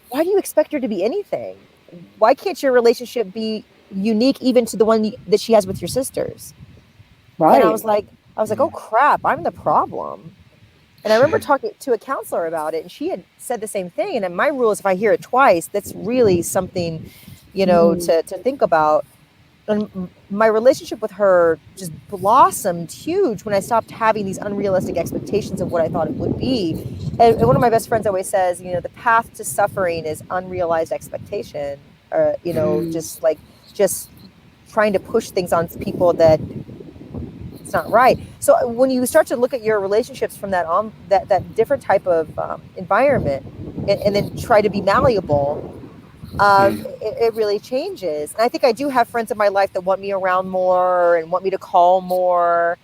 S3: why do you expect her to be anything? Why can't your relationship be unique even to the one that she has with your sisters? Right. And I was like, oh crap, I'm the problem. And I remember talking to a counselor about it, and she had said the same thing. And my rule is, if I hear it twice, that's really something, you know, to think about. And my relationship with her just blossomed huge when I stopped having these unrealistic expectations of what I thought it would be. And one of my best friends always says, you know, the path to suffering is unrealized expectation, or, you know, just trying to push things on people that it's not right. So when you start to look at your relationships from that different type of environment, and then try to be malleable, it really changes. And I think I do have friends in my life that want me around more and want me to call more.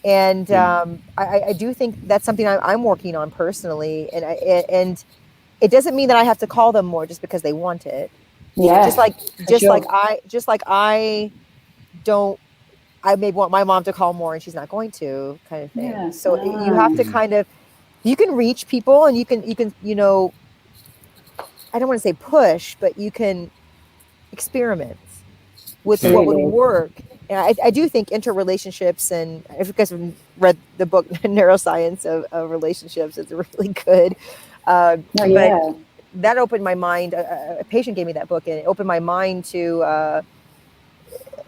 S3: And I do think that's something I'm working on personally. And it doesn't mean that I have to call them more just because they want it. Yeah. Just like I may want my mom to call more and she's not going to, kind of thing. Yeah. So you have to you can reach people, and you can, you know, I don't want to say push, but you can experiment with what would work. And I do think interrelationships, and if you guys have read the book Neuroscience of Relationships, it's really good. But that opened my mind. A patient gave me that book, and it opened my mind to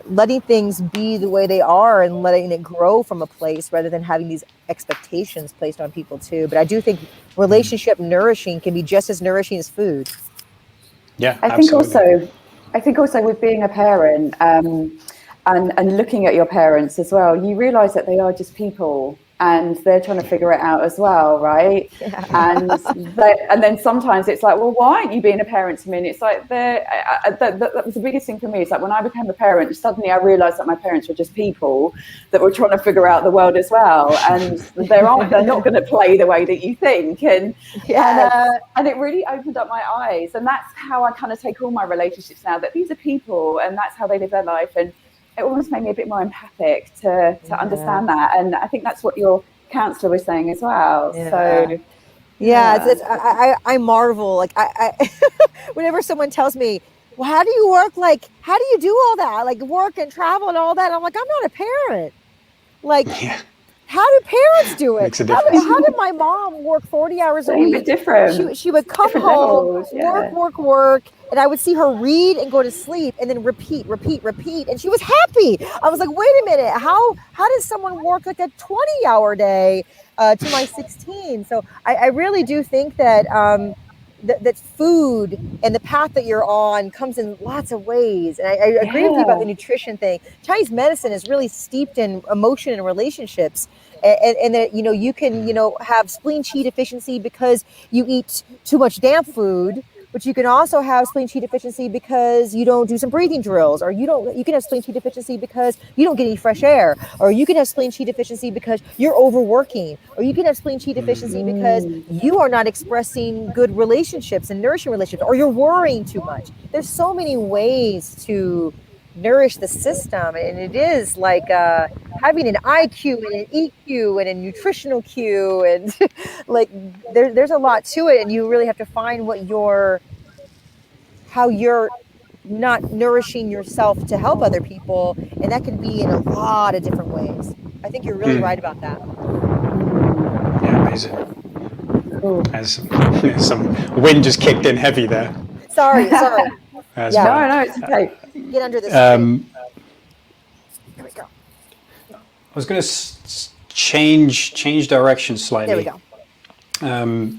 S3: letting things be the way they are, and letting it grow from a place, rather than having these expectations placed on people too. But I do think relationship nourishing can be just as nourishing as food.
S1: Yeah,
S2: I think also with being a parent, and looking at your parents as well, you realize that they are just people and they're trying to figure it out as well, right?
S3: Yeah.
S2: And then sometimes it's like, well, why aren't you being a parent to me? And it's like, that was the biggest thing for me. It's like when I became a parent, suddenly I realized that my parents were just people that were trying to figure out the world as well. And they're not going to play the way that you think. And it really opened up my eyes. And that's how I kind of take all my relationships now, that these are people and that's how they live their life. And it almost made me a bit more empathic to understand that. And I think that's what your counsellor was saying as well.
S3: Yeah.
S2: So
S3: I marvel. Like I whenever someone tells me, well, how do you work? Like, how do you do all that? Like work and travel and all that. I'm like, I'm not a parent. Like, how do parents do it? How did my mom work 40 hours a week?
S2: Different.
S3: She would come home, work, and I would see her read and go to sleep and then repeat. And she was happy. I was like, wait a minute, how does someone work like a 20-hour day to my 16? So I really do think that that food and the path that you're on comes in lots of ways. And I agree with you about the nutrition thing. Chinese medicine is really steeped in emotion and relationships. And that, you can, have spleen qi deficiency because you eat too much damp food, but you can also have spleen qi deficiency because you don't do some breathing drills, or you can have spleen qi deficiency because you don't get any fresh air, or you can have spleen qi deficiency because you're overworking, or you can have spleen qi deficiency because you are not expressing good relationships and nourishing relationships, or you're worrying too much. There's so many ways to nourish the system, and it is like having an IQ and an EQ and a nutritional Q, and like there's a lot to it, and you really have to find how you're not nourishing yourself to help other people, and that can be in a lot of different ways. I think you're really right about that.
S1: Yeah, amazing. As some wind just kicked in heavy there.
S3: Sorry.
S2: No, it's okay.
S3: Get under this.
S1: Here we go. I was going to change direction slightly.
S3: There we go.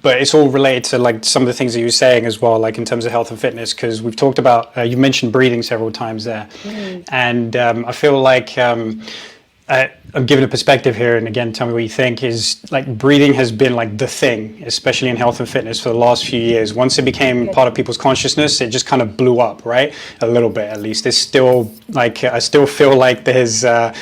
S1: But it's all related to like some of the things that you were saying as well, like in terms of health and fitness, because we've talked about, you mentioned breathing several times there. And I feel like I'm giving a perspective here, and again, tell me what you think, is like breathing has been like the thing, especially in health and fitness for the last few years. Once it became part of people's consciousness, it just kind of blew up, right? A little bit, at least. There's still like, I still feel like there's a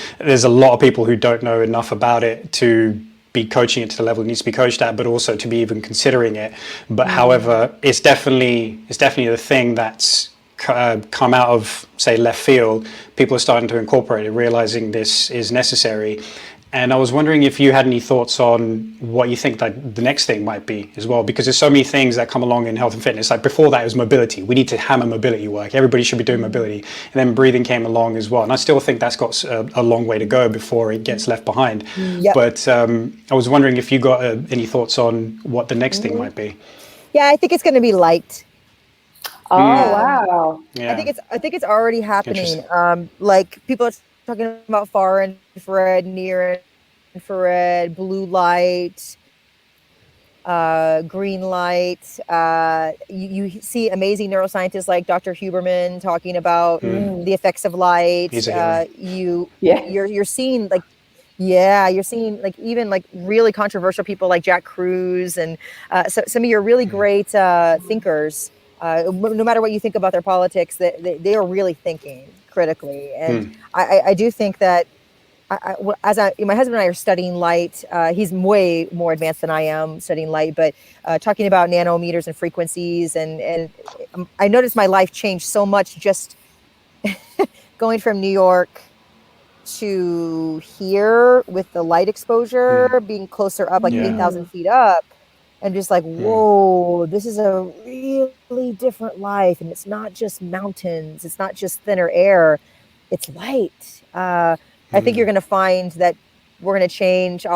S1: lot of people who don't know enough about it to be coaching it to the level it needs to be coached at, but also to be even considering it. But however, it's definitely the thing that's come out of, say, left field. People are starting to incorporate it, realizing this is necessary. And I was wondering if you had any thoughts on what you think that the next thing might be as well, because there's so many things that come along in health and fitness. Like before that, it was mobility. We need to hammer mobility work. Everybody should be doing mobility. And then breathing came along as well. And I still think that's got a long way to go before it gets left behind. But I was wondering if you got any thoughts on what the next thing might be.
S3: Yeah, I think it's going to be light.
S2: Oh, wow.
S1: Yeah.
S3: I think it's already happening. Like people are talking about far infrared, near infrared, blue light, green light. You see amazing neuroscientists like Dr. Huberman talking about the effects of light. You're seeing like, you're seeing like even like really controversial people like Jack Kruse, and so some of your really great thinkers. No matter what you think about their politics, they are really thinking critically. And I do think that my husband and I are studying light. He's way more advanced than I am studying light, but talking about nanometers and frequencies. And I noticed my life changed so much just going from New York to here with the light exposure, being closer up, like 8,000 feet up. And just like, whoa, this is a really different life. And it's not just mountains. It's not just thinner air. It's light. I think you're going to find that we're going to change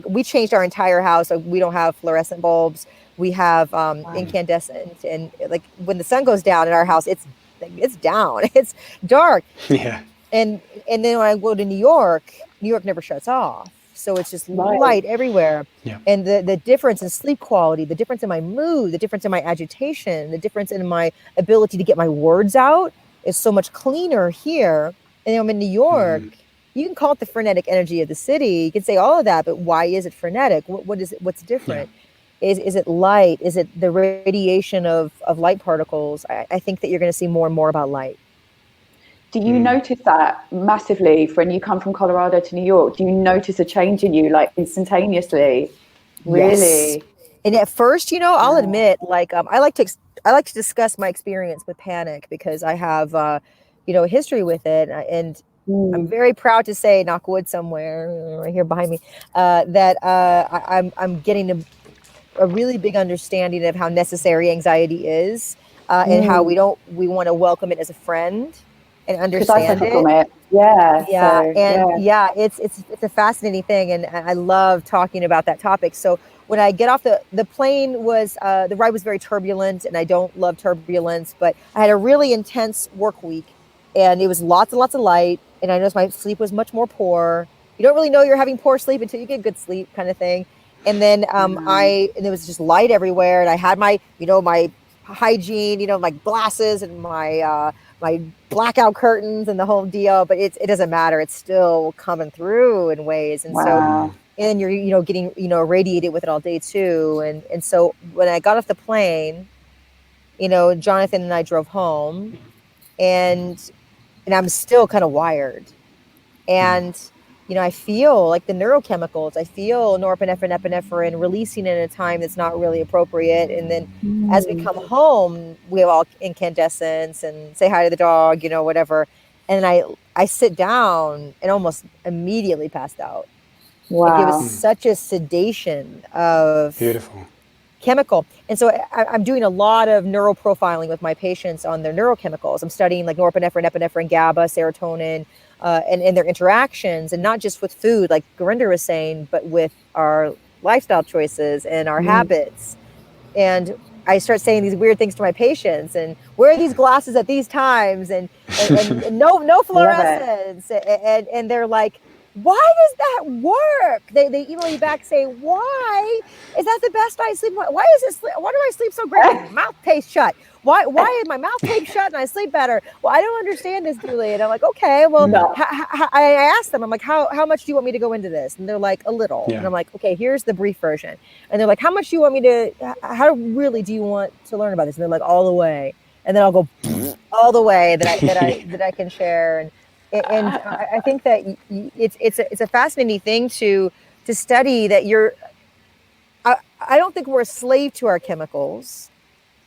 S3: we changed our entire house. So we don't have fluorescent bulbs. We have incandescent. And like when the sun goes down in our house, it's down. It's dark.
S1: Yeah.
S3: And then when I go to New York never shuts off. So it's just light everywhere. Yeah. And the difference in sleep quality, the difference in my mood, the difference in my agitation, the difference in my ability to get my words out is so much cleaner here. And I'm in New York. You can call it the frenetic energy of the city. You can say all of that, but why is it frenetic? What is it? What's different? Is it light? Is it the radiation of light particles? I think that you're going to see more and more about light.
S2: Do you notice that massively when you come from Colorado to New York? Do you notice a change in you, like instantaneously? Really?
S3: Yes. And at first, you know, I'll admit, like, I like to discuss my experience with panic because I have, you know, a history with it, and I'm very proud to say, knock wood somewhere right here behind me, that I'm getting a really big understanding of how necessary anxiety is, and how we want to welcome it as a friend and understand it.
S2: From it. Yeah.
S3: Yeah,
S2: So,
S3: and it's a fascinating thing, and I love talking about that topic. So when I get off the plane was the ride was very turbulent, and I don't love turbulence, but I had a really intense work week, and it was lots and lots of light, and I noticed my sleep was much more poor. You don't really know you're having poor sleep until you get good sleep, kind of thing. And then and it was just light everywhere, and I had my, you know, my hygiene, you know, my glasses and my blackout curtains and the whole deal, but it doesn't matter. It's still coming through in ways. And so, and you're, you know, getting, you know, irradiated with it all day too. And so when I got off the plane, you know, Jonathan and I drove home, and I'm still kind of wired. And, you know, I feel like the neurochemicals, I feel norepinephrine, epinephrine releasing in a time that's not really appropriate. And then as we come home, we have all incandescence and say hi to the dog, you know, whatever. And I sit down and almost immediately passed out.
S2: Wow.
S3: Like, it was such a sedation of chemical. And so I'm doing a lot of neuroprofiling with my patients on their neurochemicals. I'm studying like norepinephrine, epinephrine, GABA, serotonin, and their interactions, and not just with food, like Gurinder was saying, but with our lifestyle choices and our habits. And I start saying these weird things to my patients, and wear these glasses at these times, and no fluorescence. And they're like, why does that work? They email me back saying, why is that the best night's sleep? Why do I sleep so great? My mouth taped shut. Why is my mouth taped shut and I sleep better? Well, I don't understand this, Dooley. And I'm like, okay, well, I asked them, I'm like, how much do you want me to go into this? And they're like, a little. And I'm like, okay, here's the brief version. And they're like, how much do you want me to, how really do you want to learn about this? And they're like, all the way. And then I'll go all the way that I can share. And I think that it's a fascinating thing to study, that I don't think we're a slave to our chemicals.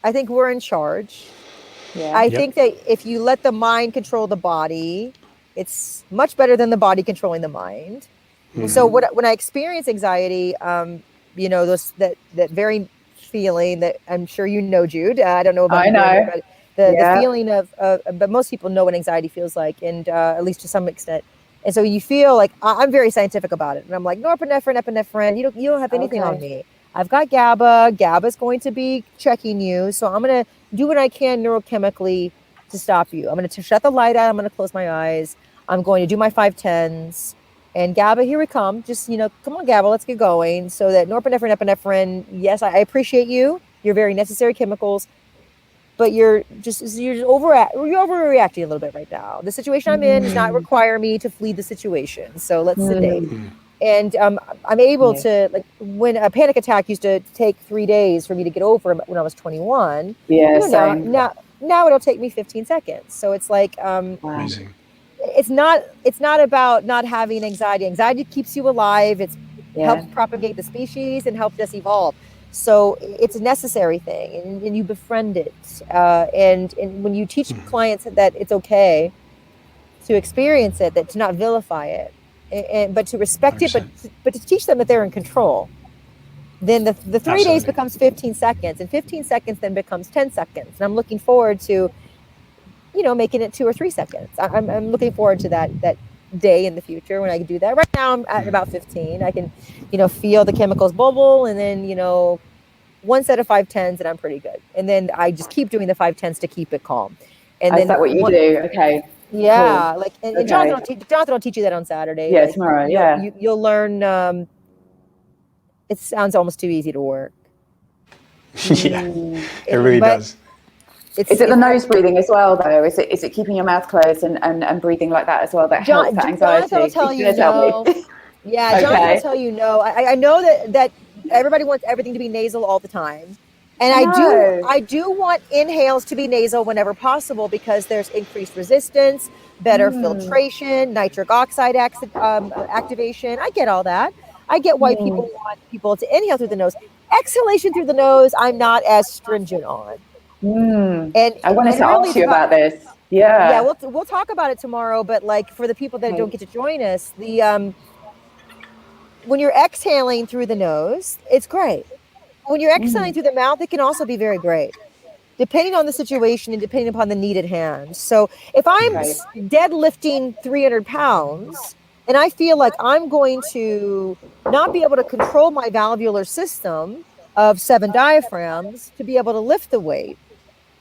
S3: I think we're in charge. I think that if you let the mind control the body, it's much better than the body controlling the mind. So when I experience anxiety, you know, that very feeling that I'm sure you know, Jude. I don't know about you, but the feeling of but most people know what anxiety feels like, and at least to some extent. And so you feel like, I'm very scientific about it, and I'm like, norepinephrine, epinephrine, you don't have anything on me. I've got GABA. GABA's going to be checking you, so I'm going to do what I can neurochemically to stop you. I'm going to shut the light out. I'm going to close my eyes. I'm going to do my 5-10s. And GABA, here we come. Just, you know, come on, GABA, let's get going. So that norepinephrine, epinephrine, yes, I appreciate you. You're very necessary chemicals, but you're overreacting a little bit right now. The situation I'm in does not require me to flee the situation. So let's sedate. And I'm able to, like, when a panic attack used to take 3 days for me to get over when I was 21. Now it'll take me 15 seconds. So it's like,
S1: amazing.
S3: It's not about not having anxiety. Anxiety keeps you alive. It's helped propagate the species and helped us evolve. So it's a necessary thing, and you befriend it. And when you teach clients that it's okay to experience it, that to not vilify it, but to respect 100%. It, but to teach them that they're in control, then the 3 days becomes 15 seconds, and 15 seconds then becomes 10 seconds. And I'm looking forward to, you know, making it 2 or 3 seconds. I'm looking forward to that day in the future when I can do that. Right now I'm at about 15. I can, you know, feel the chemicals bubble, and then, you know, one set of 5-10s, and I'm pretty good. And then I just keep doing the 5-10s to keep it calm. And then
S2: is that what you do? Okay.
S3: Yeah, cool. Like, and Jonathan will teach you that on Saturday.
S2: Yeah,
S3: like,
S2: tomorrow.
S3: You'll learn. It sounds almost too easy to work.
S1: It really does.
S2: Is it the nose breathing as well, though? Is it keeping your mouth closed and breathing like that as well that helps that anxiety?
S3: Jonathan will tell you no. Yeah, okay. Jonathan will tell you no. I know that everybody wants everything to be nasal all the time. And I do want inhales to be nasal whenever possible because there's increased resistance, better filtration, nitric oxide activation. I get all that. I get why people want people to inhale through the nose. Exhalation through the nose, I'm not as stringent on.
S2: And I wanted to ask you about this.
S3: Yeah, we'll talk about it tomorrow. But like for the people that don't get to join us, the when you're exhaling through the nose, it's great. When you're exhaling through the mouth, it can also be very great, depending on the situation and depending upon the need at hand. So if I'm deadlifting 300 pounds and I feel like I'm going to not be able to control my valvular system of 7 diaphragms to be able to lift the weight,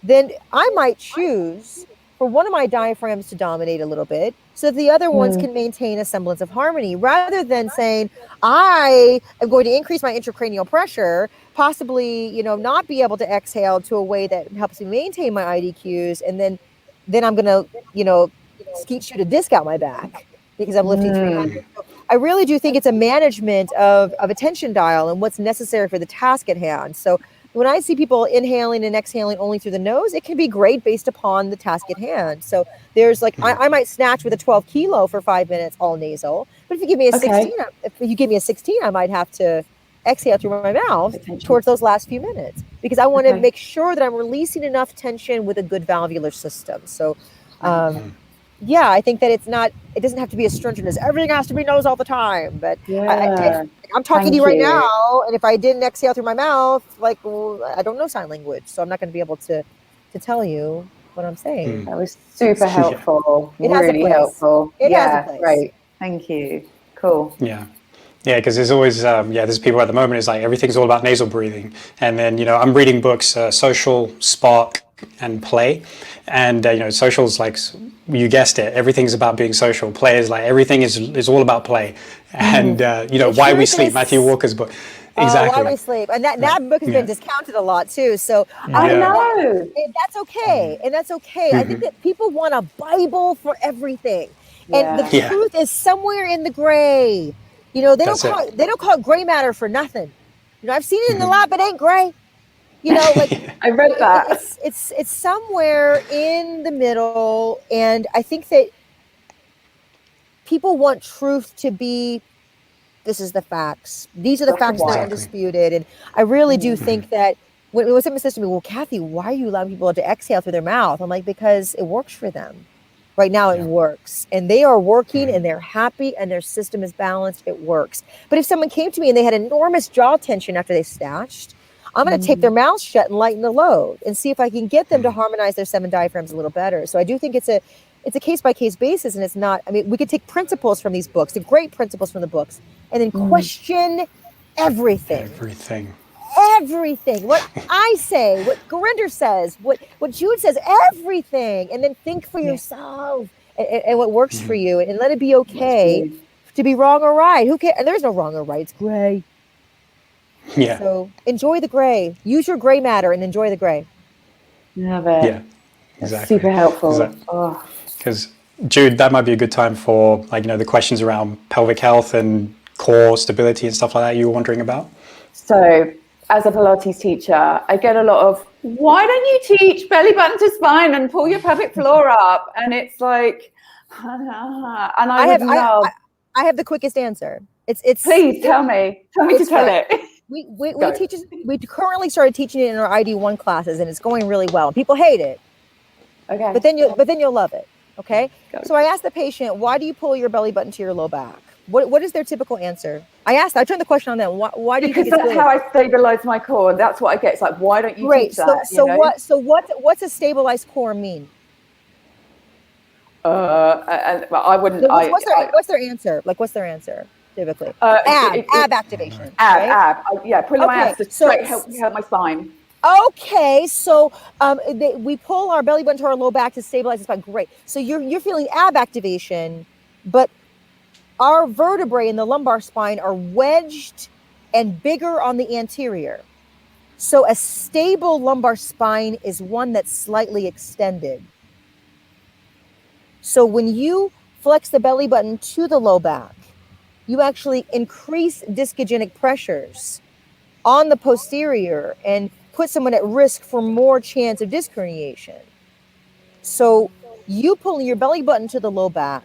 S3: then I might choose for one of my diaphragms to dominate a little bit so that the other ones can maintain a semblance of harmony, rather than saying, I am going to increase my intracranial pressure, possibly, not be able to exhale to a way that helps me maintain my IDQs. And then I'm going to, skeet shoot a disc out my back because I'm lifting 300. So I really do think it's a management of attention dial and what's necessary for the task at hand. So when I see people inhaling and exhaling only through the nose, it can be great based upon the task at hand. So there's I might snatch with a 12 kilo for 5 minutes, all nasal. But if you give me a 16, I might have to exhale through my mouth towards those last few minutes because I want to make sure that I'm releasing enough tension with a good valvular system. So, I think that it doesn't have to be as stringent as everything has to be nose all the time. But I'm talking to you right now, and if I didn't exhale through my mouth, I don't know sign language, so I'm not going to be able to tell you what I'm saying.
S2: That was super helpful. Really helpful.
S3: It has a place.
S2: Great. Thank you. Cool.
S1: Yeah, because there's always, there's people at the moment, it's like everything's all about nasal breathing. And then, I'm reading books, Social, Spark, and Play. And, social's like, you guessed it, everything's about being social. Play is like, everything is all about play. And, Why We Sleep, Matthew Walker's book. Exactly.
S3: Why We Sleep. And that book has been discounted a lot too. So
S2: I know.
S3: That's okay. And that's okay. I think that people want a Bible for everything. And the truth is somewhere in the gray. They don't call it gray matter for nothing. I've seen it in the lab, but it ain't gray.
S2: I read that.
S3: It's somewhere in the middle, and I think that people want truth to be, this is the facts. These are the facts that are undisputed. And I really do think that when someone says to me, well, Kathy, why are you allowing people to exhale through their mouth? I'm like, because it works for them. Right now it works, and they are working and they're happy and their system is balanced. It works. But if someone came to me and they had enormous jaw tension after they snatched, I'm going to tape their mouth shut and lighten the load and see if I can get them to harmonize their 7 diaphragms a little better. So I do think it's a case-by-case basis, and it's not, we could take principles from these books, the great principles from the books, and then question everything. What I say, what Gurinder says, what Jude says, everything, and then think for yourself and what works for you, and let it be okay to be wrong or right. Who cares? And there's no wrong or right. It's gray.
S1: Yeah.
S3: So enjoy the gray. Use your gray matter and enjoy the gray.
S2: Love it.
S1: Yeah, exactly.
S2: Super helpful.
S1: Because Jude, that might be a good time for the questions around pelvic health and core stability and stuff like that you were wondering about.
S2: So, as a Pilates teacher, I get a lot of, why don't you teach belly button to spine and pull your pelvic floor up? And it's like, and I
S3: have the quickest answer.
S2: Please tell me to tell it.
S3: We currently started teaching it in our ID1 classes, and it's going really well. People hate it.
S2: Okay.
S3: But then you'll love it. Okay. So I asked the patient, why do you pull your belly button to your low back? What is their typical answer? I turned the question on them. Why do you think it's
S2: that's how I stabilize my core. That's what I get. It's like, why don't you teach that?
S3: What's a stabilized core mean?
S2: I wouldn't.
S3: What's their answer? What's their answer? Typically, ab activation.
S2: Ab. Pulling my abs to straight help my spine.
S3: Okay, so we pull our belly button to our low back to stabilize the spine. Great. So you're feeling ab activation, but our vertebrae in the lumbar spine are wedged and bigger on the anterior. So a stable lumbar spine is one that's slightly extended. So when you flex the belly button to the low back, you actually increase discogenic pressures on the posterior and put someone at risk for more chance of disc herniation. So you pulling your belly button to the low back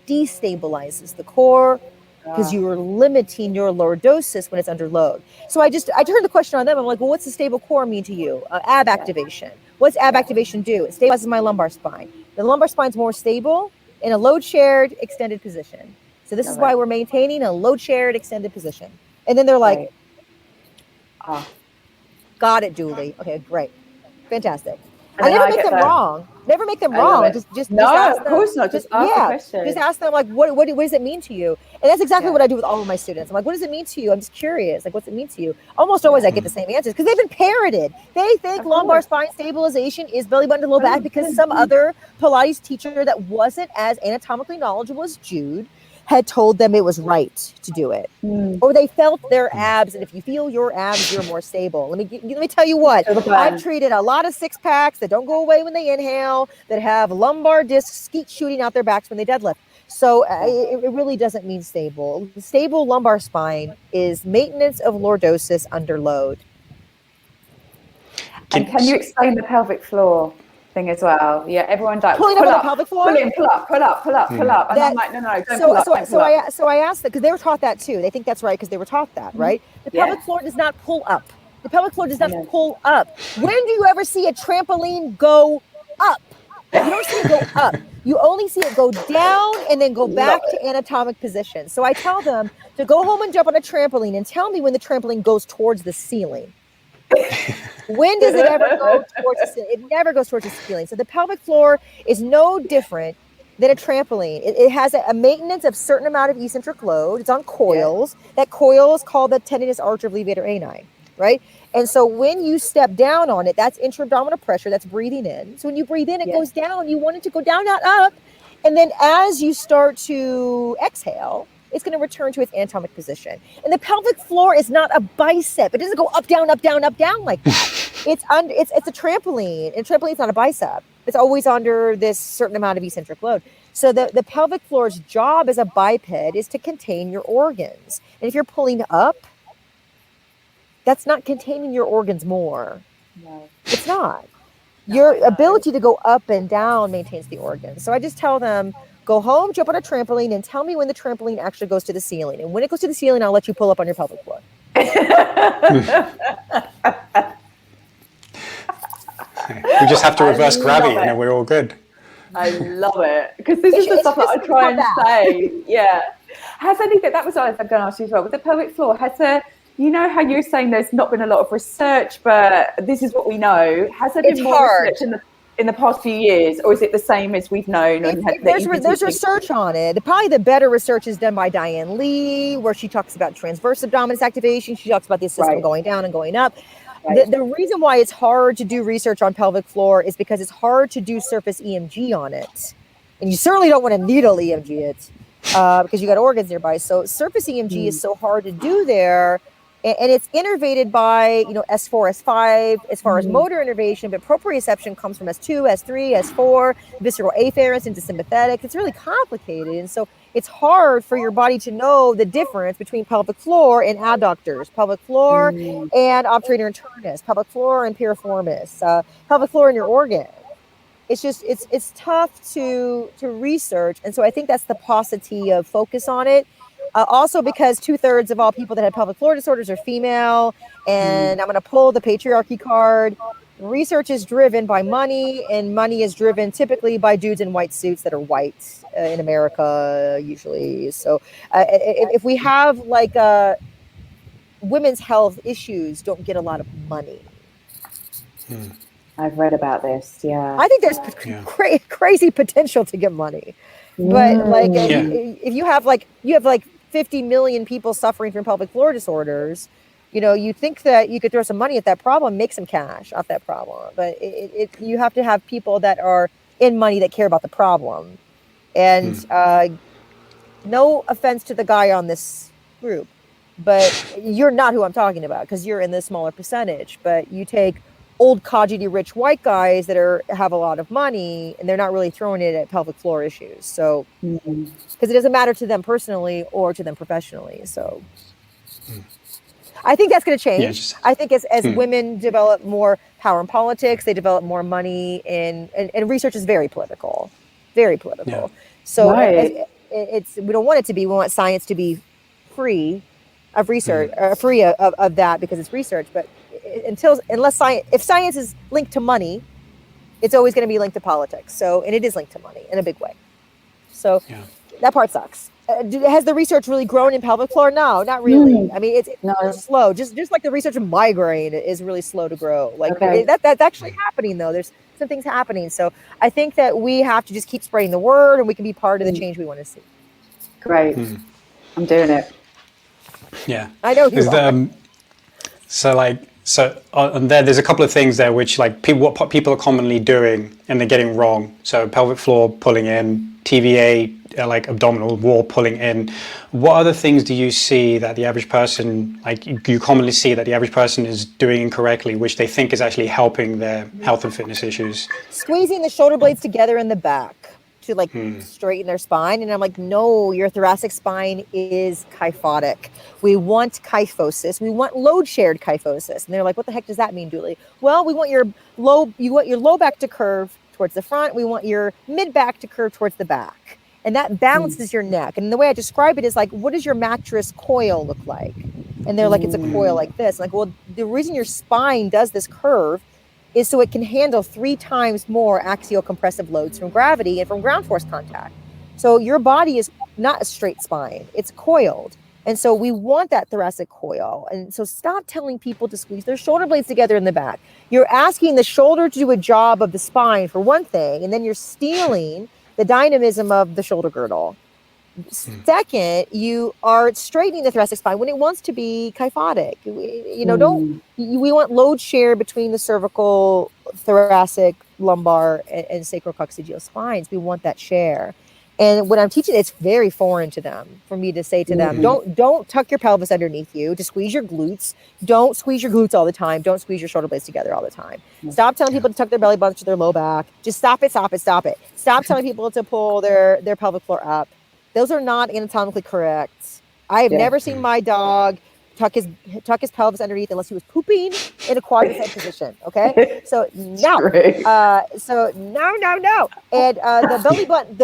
S3: destabilizes the core because you are limiting your lordosis when it's under load. So I turned the question on them. I'm like, well, what's the stable core mean to you? Ab activation. What's ab activation do? It stabilizes my lumbar spine. The lumbar spine's more stable in a load shared extended position. So this is why we're maintaining a load shared extended position. And then they're like, got it, Dooley. Okay, great. Fantastic. I never make them wrong. Never make them wrong. Just
S2: no,
S3: ask
S2: of course not. Just ask the question.
S3: Just ask them, like, what does it mean to you? And that's exactly what I do with all of my students. I'm like, what does it mean to you? I'm just curious. Like, what's it mean to you? Almost always I get the same answers because they've been parroted. They think lumbar spine stabilization is belly button to low back because some other Pilates teacher that wasn't as anatomically knowledgeable as Jude had told them it was right to do it, or they felt their abs, and if you feel your abs, you're more stable. Let me tell you what, I've treated a lot of six packs that don't go away when they inhale, that have lumbar discs skeet shooting out their backs when they deadlift. So it really doesn't mean stable. Stable lumbar spine is maintenance of lordosis under load.
S2: And can you explain the pelvic floor thing as well? Yeah, everyone's like,
S3: pulling up on the pelvic floor,
S2: pull up. And I'm like, no, don't pull up.
S3: So I asked that because they were taught that too. They think that's right because they were taught that, right? The pelvic floor does not pull up. The pelvic floor does not pull up. When do you ever see a trampoline go up? You don't see it go up. You only see it go down and then go back to anatomic position. So I tell them to go home and jump on a trampoline and tell me when the trampoline goes towards the ceiling. When does it ever go towards the ceiling? It never goes towards the ceiling. So the pelvic floor is no different than a trampoline. It has a maintenance of certain amount of eccentric load. It's on coils. That coil is called the tendinous arch of levator ani, right? And so when you step down on it, that's intra-abdominal pressure. That's breathing in. So when you breathe in, it goes down. You want it to go down, not up. And then as you start to exhale, it's going to return to its anatomic position. And the pelvic floor is not a bicep. It doesn't go up, down, up, down, up, down like that. It's a trampoline. And trampoline's not a bicep. It's always under this certain amount of eccentric load. So the pelvic floor's job as a biped is to contain your organs. And if you're pulling up, that's not containing your organs more. No. It's not. Your ability to go up and down maintains the organs. So I just tell them, go home, jump on a trampoline, and tell me when the trampoline actually goes to the ceiling. And when it goes to the ceiling, I'll let you pull up on your pelvic floor.
S1: We just have to reverse gravity and then we're all good.
S2: I love it. Because this is the stuff that I try and say. Yeah. Has anything, that was what I was going to ask you as well, with the pelvic floor, has there, you know how you're saying there's not been a lot of research, but this is what we know. Has there been more research in the past few years, or is it the same as we've known?
S3: There's research on it. Probably the better research is done by Diane Lee, where she talks about transverse abdominis activation. She talks about the system going down and going up. Right. The reason why it's hard to do research on pelvic floor is because it's hard to do surface EMG on it. And you certainly don't want to needle EMG it because you got organs nearby. So surface EMG is so hard to do there. And it's innervated by, S4, S5 as far as motor innervation, but proprioception comes from S2, S3, S4, visceral afferents into sympathetic. It's really complicated. And so it's hard for your body to know the difference between pelvic floor and adductors, pelvic floor and obturator internus, pelvic floor and piriformis, pelvic floor and your organ. It's just, it's tough to research. And so I think that's the paucity of focus on it. Also because 2/3 of all people that have pelvic floor disorders are female, and I'm going to pull the patriarchy card. Research is driven by money, and money is driven typically by dudes in white suits that are white in America, usually. So if we have women's health issues don't get a lot of money.
S2: I've read about this, yeah.
S3: I think there's crazy potential to get money. But if you have 50 million people suffering from pelvic floor disorders, you think that you could throw some money at that problem, make some cash off that problem. But you have to have people that are in money that care about the problem. And no offense to the guy on this group, but you're not who I'm talking about because you're in the smaller percentage. But you take old codgety rich white guys that have a lot of money, and they're not really throwing it at pelvic floor issues. So because it doesn't matter to them personally or to them professionally. So I think that's going to change. I think as women develop more power in politics, they develop more money and research is very political, very political. So it's we don't want it to be. We want science to be free of research, free of that because it's research. But if science is linked to money, it's always going to be linked to politics. So, and it is linked to money in a big way. So that part sucks. Has the research really grown in pelvic floor? No, not really. I mean, it's slow. Just like the research in migraine is really slow to grow. Like that's actually happening though. There's some things happening. So I think that we have to just keep spreading the word, and we can be part of the change we want to see.
S2: Great, I'm doing it.
S1: Yeah,
S3: I know you are.
S1: So there's a couple of things there which what people are commonly doing and they're getting wrong. So pelvic floor pulling in, TVA, like abdominal wall pulling in. What other things do you see that the average person, you commonly see that the average person is doing incorrectly, which they think is actually helping their health and fitness issues?
S3: Squeezing the shoulder blades together in the back to straighten their spine. And I'm like, no, your thoracic spine is kyphotic. We want kyphosis. We want load shared kyphosis. And they're like, what the heck does that mean, Dooley? Well, we want your low back to curve towards the front. We want your mid back to curve towards the back. And that balances your neck. And the way I describe it is like, what does your mattress coil look like? And they're like, it's a coil like this. Like, well, the reason your spine does this curve is so it can handle 3 times more axial compressive loads from gravity and from ground force contact. So your body is not a straight spine, it's coiled. And so we want that thoracic coil. And so stop telling people to squeeze their shoulder blades together in the back. You're asking the shoulder to do a job of the spine for one thing, and then you're stealing the dynamism of the shoulder girdle. Second, you are straightening the thoracic spine when it wants to be kyphotic. We want load share between the cervical, thoracic, lumbar, and sacrococcygeal spines. We want that share. And when I'm teaching, it's very foreign to them for me to say to them, don't tuck your pelvis underneath you, to squeeze your glutes. Don't squeeze your glutes all the time. Don't squeeze your shoulder blades together all the time. Stop telling people to tuck their belly button to their low back. Just stop it. Stop telling people to pull their pelvic floor up. Those are not anatomically correct. I have never seen my dog tuck his pelvis underneath unless he was pooping in a quadruped position. Okay, so no, no. And the belly button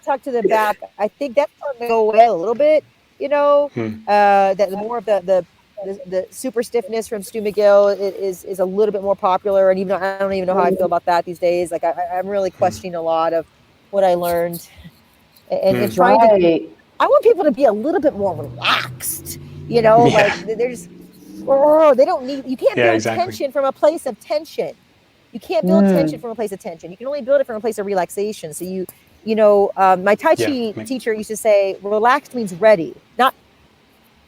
S3: tucked to the back, I think that's starting to go away a little bit. That the more of the super stiffness from Stu McGill is a little bit more popular. And even though I don't even know how I feel about that these days, like I'm really questioning a lot of what I learned. And trying to, I want people to be a little bit more relaxed, like they're just, they don't need, you can't build tension from a place of tension. You can't build tension from a place of tension. You can only build it from a place of relaxation. So my Tai Chi teacher used to say, relaxed means ready, not.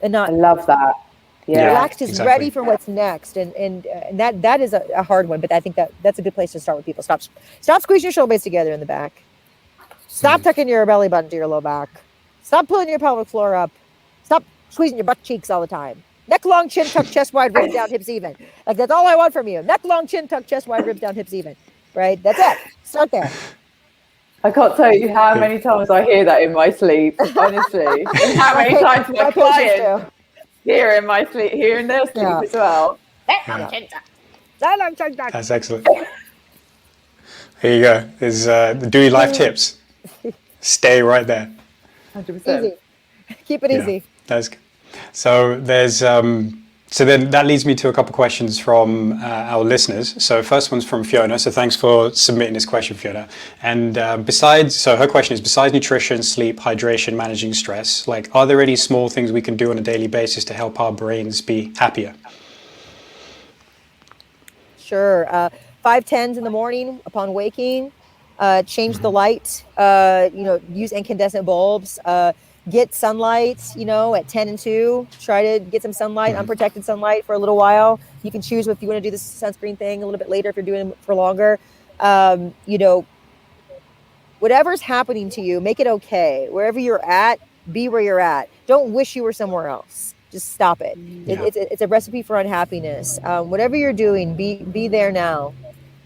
S3: I
S2: love that. Yeah.
S3: Relaxed is ready for what's next. And that is a hard one, but I think that's a good place to start with people. Stop squeezing your shoulder blades together in the back. Stop tucking your belly button to your low back. Stop pulling your pelvic floor up. Stop squeezing your butt cheeks all the time. Neck long, chin tuck, chest wide, ribs down, hips even. Like that's all I want from you. Neck long, chin tuck, chest wide, ribs down, hips even. Right? That's it. Start there.
S2: I can't tell you how many times I hear that in my sleep, honestly. And how many times my clients hear in my sleep, hear in their sleep as well.
S1: That's excellent. Here you go. There's the Dewey Life Tips. Stay right there.
S2: 100%.
S3: Easy. Keep it easy.
S1: That's good. So there's so then that leads me to a couple questions from our listeners. So first one's from Fiona. So thanks for submitting this question, Fiona. And her question is, besides nutrition, sleep, hydration, managing stress, are there any small things we can do on a daily basis to help our brains be happier?
S3: Sure. 5 10s in the morning upon waking, change the light, use incandescent bulbs, get sunlight, at 10 and 2, try to get some sunlight, unprotected sunlight for a little while. You can choose if you want to do the sunscreen thing a little bit later, if you're doing it for longer. Whatever's happening to you, make it okay. Wherever you're at, be where you're at. Don't wish you were somewhere else. Just stop it. It's a recipe for unhappiness. Whatever you're doing, be there now.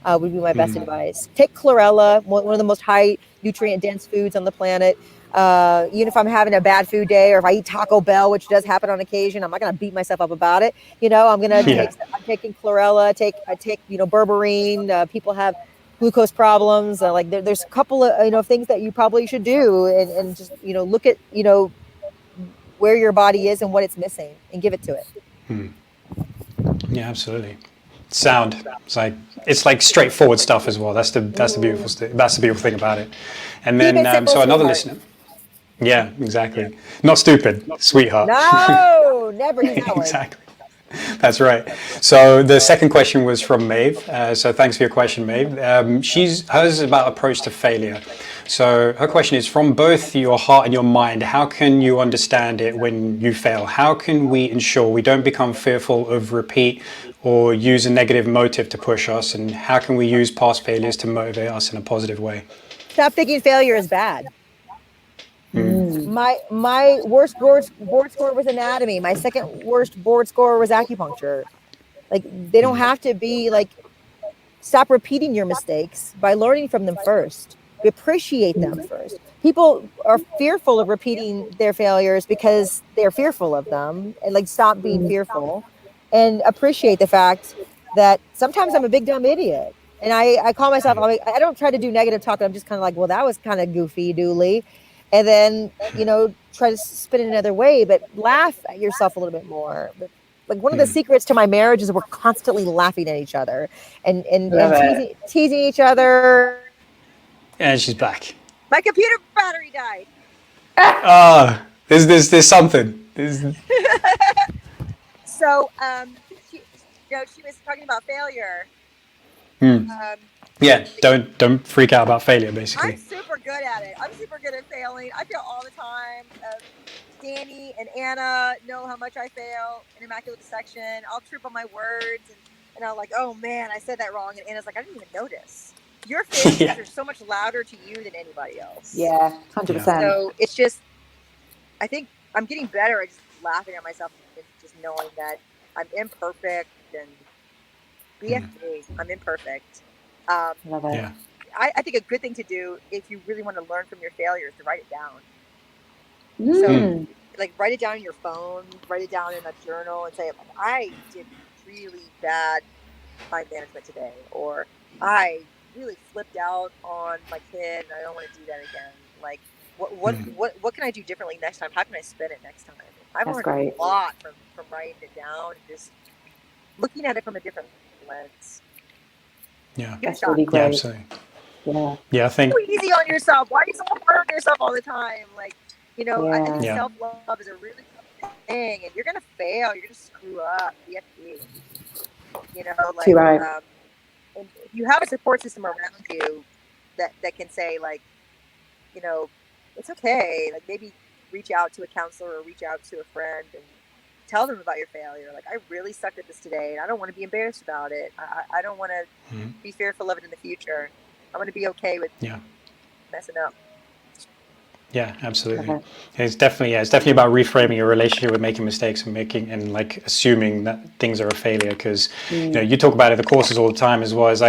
S3: Would be my best advice. Take chlorella, one of the most high nutrient dense foods on the planet. Even if I'm having a bad food day, or if I eat Taco Bell, which does happen on occasion, I'm not going to beat myself up about it. I'm taking chlorella. I take berberine. People have glucose problems. There's a couple of things that you probably should do, and just look at where your body is and what it's missing, and give it to it.
S1: Yeah, absolutely. Sound. It's like straightforward stuff as well. That's the beautiful thing about it. And then so another listener. Yeah, exactly. Not stupid, sweetheart.
S3: No, never.
S1: Exactly. That's right. So the second question was from Maeve. So thanks for your question, Maeve. Hers is about approach to failure. So her question is, from both your heart and your mind, how can you understand it when you fail? How can we ensure we don't become fearful of repeat or use a negative motive to push us? And how can we use past failures to motivate us in a positive way?
S3: Stop thinking failure is bad. My worst board score was anatomy. My second worst board score was acupuncture. They don't have to be stop repeating your mistakes by learning from them first. Appreciate them first. People are fearful of repeating their failures because they're fearful of them, and stop being fearful and appreciate the fact that sometimes I'm a big dumb idiot. And I call myself, I don't try to do negative talk. I'm just kind of well, that was kind of goofy, Dooley. And then, try to spin it another way, but laugh at yourself a little bit more. But one of the secrets to my marriage is we're constantly laughing at each other and teasing each other.
S1: And she's back.
S3: My computer battery died.
S1: There's something.
S3: So, she was talking about failure.
S1: Don't freak out about failure, basically.
S3: I'm super good at it. I'm super good at failing. I fail all the time. Danny and Anna know how much I fail in Immaculate Dissection. I'll trip on my words, and I'm like, oh man, I said that wrong. And Anna's like, I didn't even notice. Your failures are so much louder to you than anybody else.
S2: Yeah, 100%.
S3: So it's just, I think I'm getting better at just laughing at myself and just knowing that I'm imperfect, and BFD, I'm imperfect.
S2: Love it.
S1: Yeah.
S3: I think a good thing to do if you really want to learn from your failures is to write it down. So, write it down on your phone, write it down in a journal, and say, I did really bad time management today, or I really flipped out on my kid and I don't want to do that again. What can I do differently next time? How can I spin it next time? I've learned a lot from writing it down and just looking at it from a different lens.
S1: Yeah,
S2: that's really great.
S1: Yeah, absolutely. Yeah, I think.
S3: Be easy on yourself. Why are you so hard on yourself all the time? I think self-love is a really tough thing, and you're gonna fail. You're gonna screw up. BFD. And if you have a support system around you that can say, it's okay. Maybe reach out to a counselor or reach out to a friend and tell them about your failure. I really sucked at this today, and I don't want to be embarrassed about it. I don't want to be fearful of it in the future. I want to be okay with messing up.
S1: Yeah, absolutely. It's definitely about reframing your relationship with making mistakes and assuming that things are a failure, because you talk about it in the courses all the time as well. It's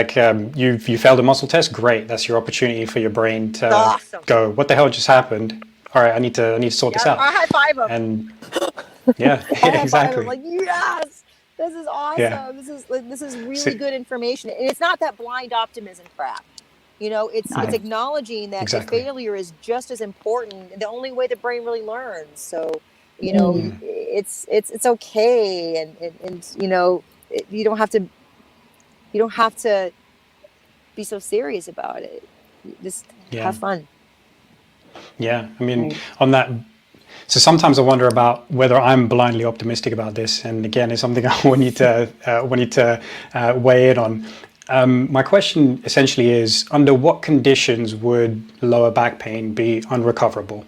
S1: you failed a muscle test, great. That's your opportunity for your brain to go, what the hell just happened? All right, I need to sort this out.
S3: I high five them.
S1: And exactly.
S3: Yes, this is awesome. Yeah. This is really good information, and it's not that blind optimism crap. It's acknowledging that the failure is just as important. The only way the brain really learns. So, it's okay, and you don't have to be so serious about it. Just have fun. Yeah,
S1: I mean, on that. So sometimes I wonder about whether I'm blindly optimistic about this, and again, it's something I want you to weigh in on. My question essentially is, under what conditions would lower back pain be unrecoverable?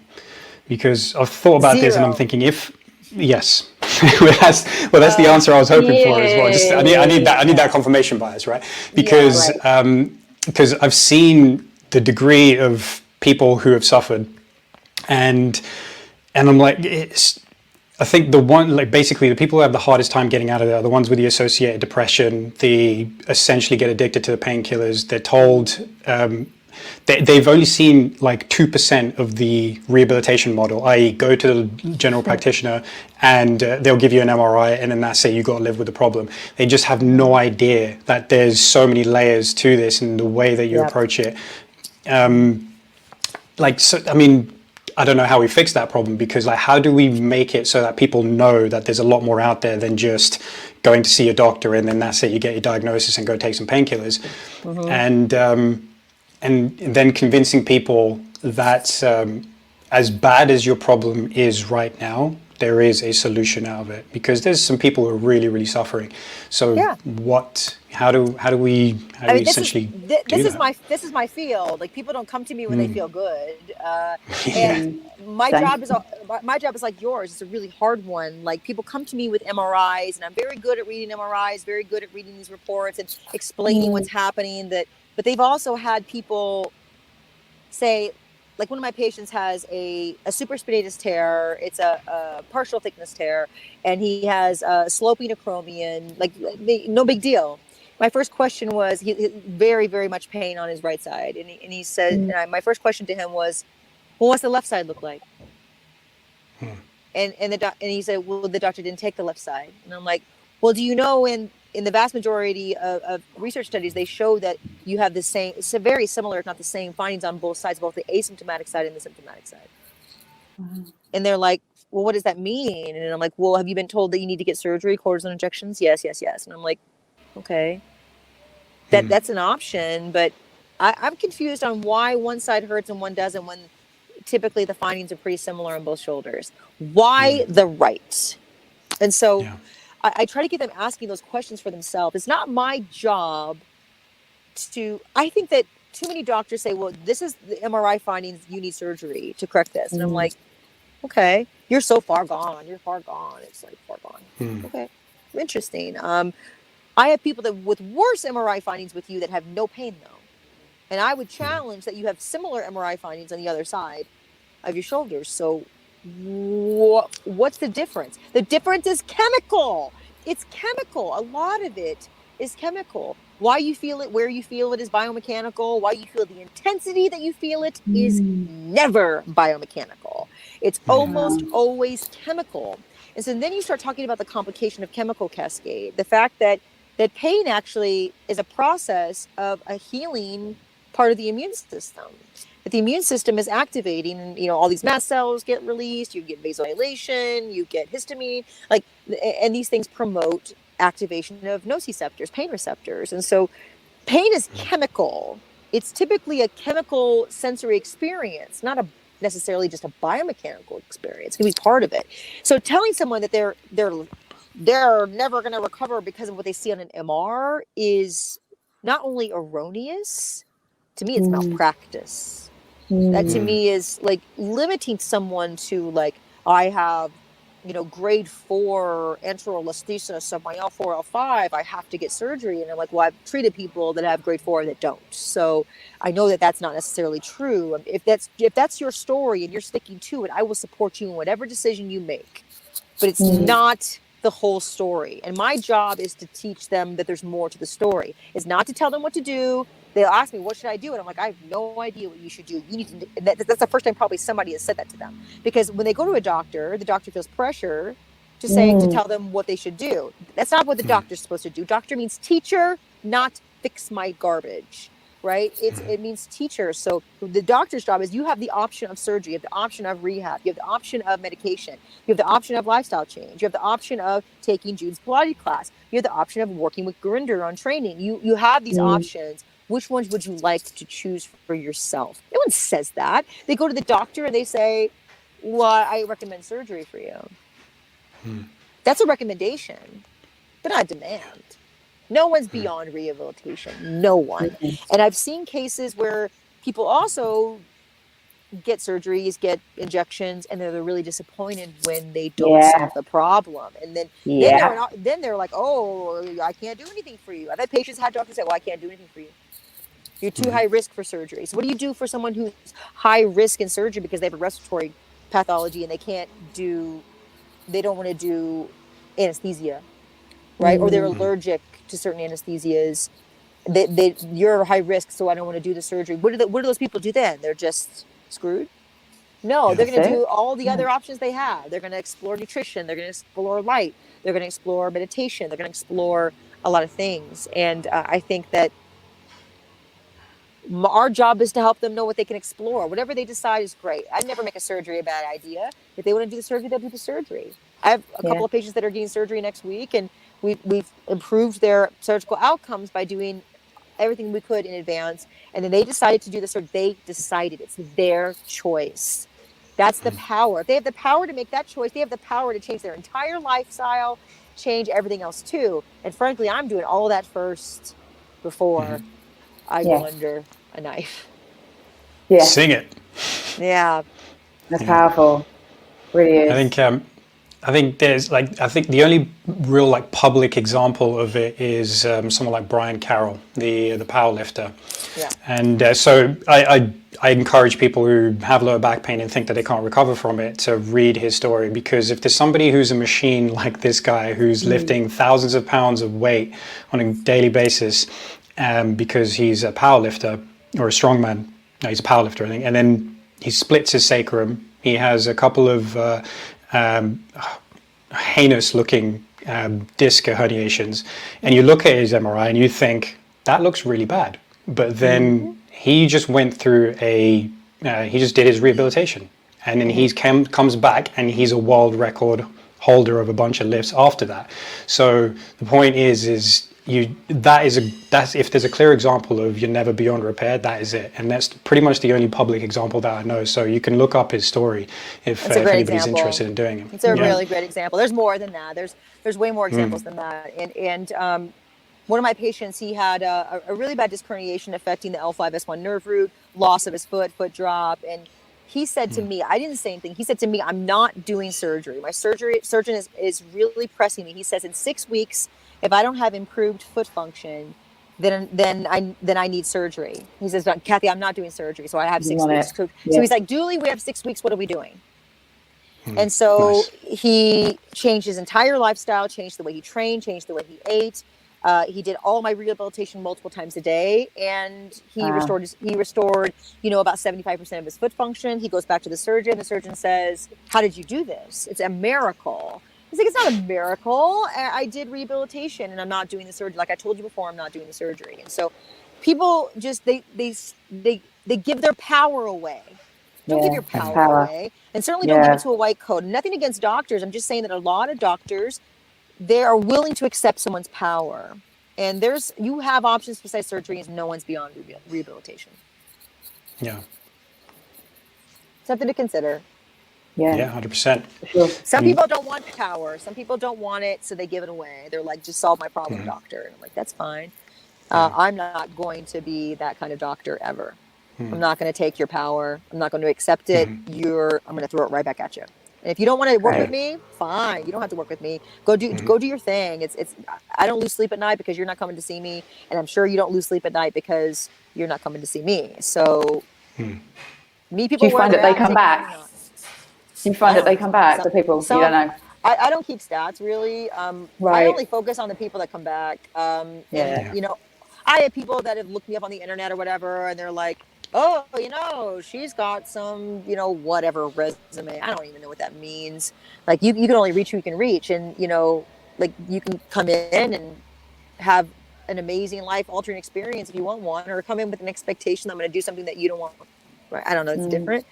S1: Because I've thought about this and I'm thinking, yes. that's the answer I was hoping for as well. Just, I need that confirmation bias, right? Because I've seen the degree of people who have suffered, and I'm like, I think the one, like basically the people who have the hardest time getting out of there are the ones with the associated depression. They essentially get addicted to the painkillers. They're told, they've only seen like 2% of the rehabilitation model, i.e. go to the general practitioner and they'll give you an MRI and then that's it, you got to live with the problem. They just have no idea that there's so many layers to this and the way that you approach it. I don't know how we fix that problem, because like, how do we make it so that people know that there's a lot more out there than just going to see a doctor and then that's it, you get your diagnosis and go take some painkillers. And then convincing people that as bad as your problem is right now, there is a solution out of it, because there's some people who are really, really suffering. So how do we essentially do that?
S3: This is my field. Like, people don't come to me when they feel good. And my job is like yours. It's a really hard one. Like, people come to me with MRIs, and I'm very good at reading MRIs, very good at reading these reports and explaining what's happening. But they've also had people say, like, one of my patients has a supraspinatus tear. It's a partial thickness tear, and he has a sloping acromion. Like, no big deal. My first question was, he very, very much pain on his right side, and he said, my first question to him was, well, what's the left side look like? And he said, well, the doctor didn't take the left side. And I'm like, well, do you know, in the vast majority of research studies, they show that you have the same, it's a very similar, if not the same, findings on both sides, both the asymptomatic side and the symptomatic side. And they're like, well, what does that mean? And I'm like, well, have you been told that you need to get surgery, cortisone injections? Yes. And I'm like, okay, that's an option, but I'm confused on why one side hurts and one doesn't, when typically the findings are pretty similar on both shoulders. Why the right? And so I try to get them asking those questions for themselves. It's not my job I think that too many doctors say, well, this is the MRI findings, you need surgery to correct this. And I'm like, okay, you're so far gone. You're far gone. It's like far gone. Okay, interesting. I have people that with worse MRI findings with you that have no pain though. And I would challenge that you have similar MRI findings on the other side of your shoulders. So what's the difference? The difference is chemical. It's chemical. A lot of it is chemical. Why you feel it, where you feel it is biomechanical. Why you feel the intensity that you feel it is never biomechanical. It's almost always chemical. And so then you start talking about the complication of chemical cascade. The fact that pain actually is a process of a healing part of the immune system. That the immune system is activating, and all these mast cells get released, you get vasodilation, you get histamine, and these things promote activation of nociceptors, pain receptors. And so pain is chemical. It's typically a chemical sensory experience, not necessarily just a biomechanical experience. It can be part of it. So telling someone that they're never going to recover because of what they see on an MR is not only erroneous, to me it's malpractice. That to me is like limiting someone to, like, I have, grade 4 enterolisthesis of my L4, L5, I have to get surgery. And I'm like, well, I've treated people that have grade 4 that don't. So I know that that's not necessarily true. If that's your story and you're sticking to it, I will support you in whatever decision you make. But it's not the whole story. And my job is to teach them that there's more to the story. It's not to tell them what to do. They'll ask me, what should I do? And I'm like, I have no idea what you should do. You need to, that's the first time probably somebody has said that to them. Because when they go to a doctor, the doctor feels pressure to tell them what they should do. That's not what the doctor's supposed to do. Doctor means teacher, not fix my garbage, right? It means teacher. So the doctor's job is, you have the option of surgery, you have the option of rehab, you have the option of medication, you have the option of lifestyle change, you have the option of taking Jude's Pilates class, you have the option of working with Gurinder on training. You have these options. Which ones would you like to choose for yourself? No one says that. They go to the doctor and they say, well, I recommend surgery for you. That's a recommendation, but not a demand. No one's beyond rehabilitation. No one. And I've seen cases where people also get surgeries, get injections, and they're really disappointed when they don't solve the problem. And then they're like, oh, I can't do anything for you. I've had patients had doctors say, well, I can't do anything for you. You're too high risk for surgery. So what do you do for someone who's high risk in surgery because they have a respiratory pathology and they can't do they don't want to do anesthesia, right? Or they're allergic to certain anesthesias. You're high risk, so I don't want to do the surgery. What do those people do then? They're just screwed? No, they're going to do all the other options they have. They're going to explore nutrition. They're going to explore light. They're going to explore meditation. They're going to explore a lot of things. And I think that our job is to help them know what they can explore. Whatever they decide is great. I'd never make a surgery a bad idea. If they want to do the surgery, they'll do the surgery. I have a couple of patients that are getting surgery next week, and we've improved their surgical outcomes by doing everything we could in advance. And then they decided to do the surgery. They decided. It's their choice. That's the power. If they have the power to make that choice, they have the power to change their entire lifestyle, change everything else too. And frankly, I'm doing all of that first before I go under a knife.
S1: Yeah. Sing it.
S3: Yeah.
S2: That's powerful. Really is.
S1: I think the only real like public example of it is someone like Brian Carroll, the power lifter. Yeah. And so I encourage people who have lower back pain and think that they can't recover from it to read his story, because if there's somebody who's a machine like this guy who's lifting thousands of pounds of weight on a daily basis, because he's a power lifter or a strongman, no, he's a power lifter, I think, and then he splits his sacrum. He has a couple of heinous looking disc herniations, and you look at his MRI and you think that looks really bad, but then he just went through he just did his rehabilitation, and then he comes back and he's a world record holder of a bunch of lifts after that. So the point is that's if there's a clear example of you're never beyond repair, that is it. And that's pretty much the only public example that I know. So you can look up his story if anybody's interested in doing it.
S3: It's a really great example. There's more than that. There's way more examples than that. And one of my patients, he had a really bad disc herniation affecting the L5-S1 nerve root, loss of his foot drop. And he said to me, I didn't say anything. He said to me, I'm not doing surgery. My surgeon is really pressing me. He says in 6 weeks, if I don't have improved foot function, then I need surgery. He says, Kathy, I'm not doing surgery. So I have 6 weeks. So he's like, Dooley, we have 6 weeks. What are we doing? And so he changed his entire lifestyle, changed the way he trained, changed the way he ate. He did all my rehabilitation multiple times a day, and he restored, about 75% of his foot function. He goes back to the surgeon. The surgeon says, how did you do this? It's a miracle. He's like, it's not a miracle. I did rehabilitation, and I'm not doing the surgery. Like I told you before, I'm not doing the surgery. And so people just, they give their power away. Don't give your power away. And certainly don't give it to a white coat. Nothing against doctors. I'm just saying that a lot of doctors, they are willing to accept someone's power. And you have options besides surgery, and no one's beyond rehabilitation.
S1: Yeah.
S3: Something to consider.
S1: Yeah, 100%.
S3: Sure. Some people don't want power. Some people don't want it, so they give it away. They're like, just solve my problem, doctor. And I'm like, that's fine. I'm not going to be that kind of doctor ever. I'm not going to take your power. I'm not going to accept it. I'm going to throw it right back at you. And if you don't want to work with me, fine. You don't have to work with me. Go do your thing. I don't lose sleep at night because you're not coming to see me, and I'm sure you don't lose sleep at night because you're not coming to see me. So, meet people.
S2: Do you find that they come back? Do you find that they come back? The people you don't know.
S3: I don't keep stats really. I only focus on the people that come back. And I have people that have looked me up on the internet or whatever, and they're like, oh, she's got some, whatever resume. I don't even know what that means. Like you can only reach who you can reach. And, like you can come in and have an amazing life-altering experience if you want one, or come in with an expectation that I'm going to do something that you don't want. Right? I don't know. It's different.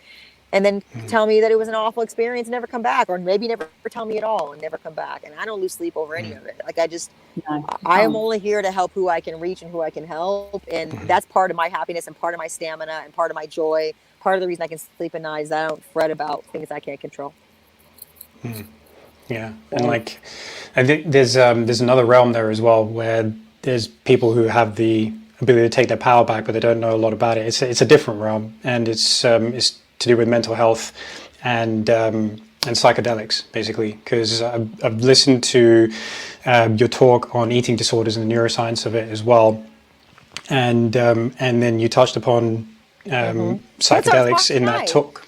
S3: And then tell me that it was an awful experience and never come back, or maybe never tell me at all and never come back. And I don't lose sleep over any of it. Like I am only here to help who I can reach and who I can help. And that's part of my happiness and part of my stamina and part of my joy. Part of the reason I can sleep at night is that I don't fret about things I can't control.
S1: Yeah. And like, I think there's another realm there as well, where there's people who have the ability to take their power back, but they don't know a lot about it. It's a different realm, and it's to do with mental health and psychedelics, basically, because I've listened to your talk on eating disorders and the neuroscience of it as well, and then you touched upon psychedelics in that talk.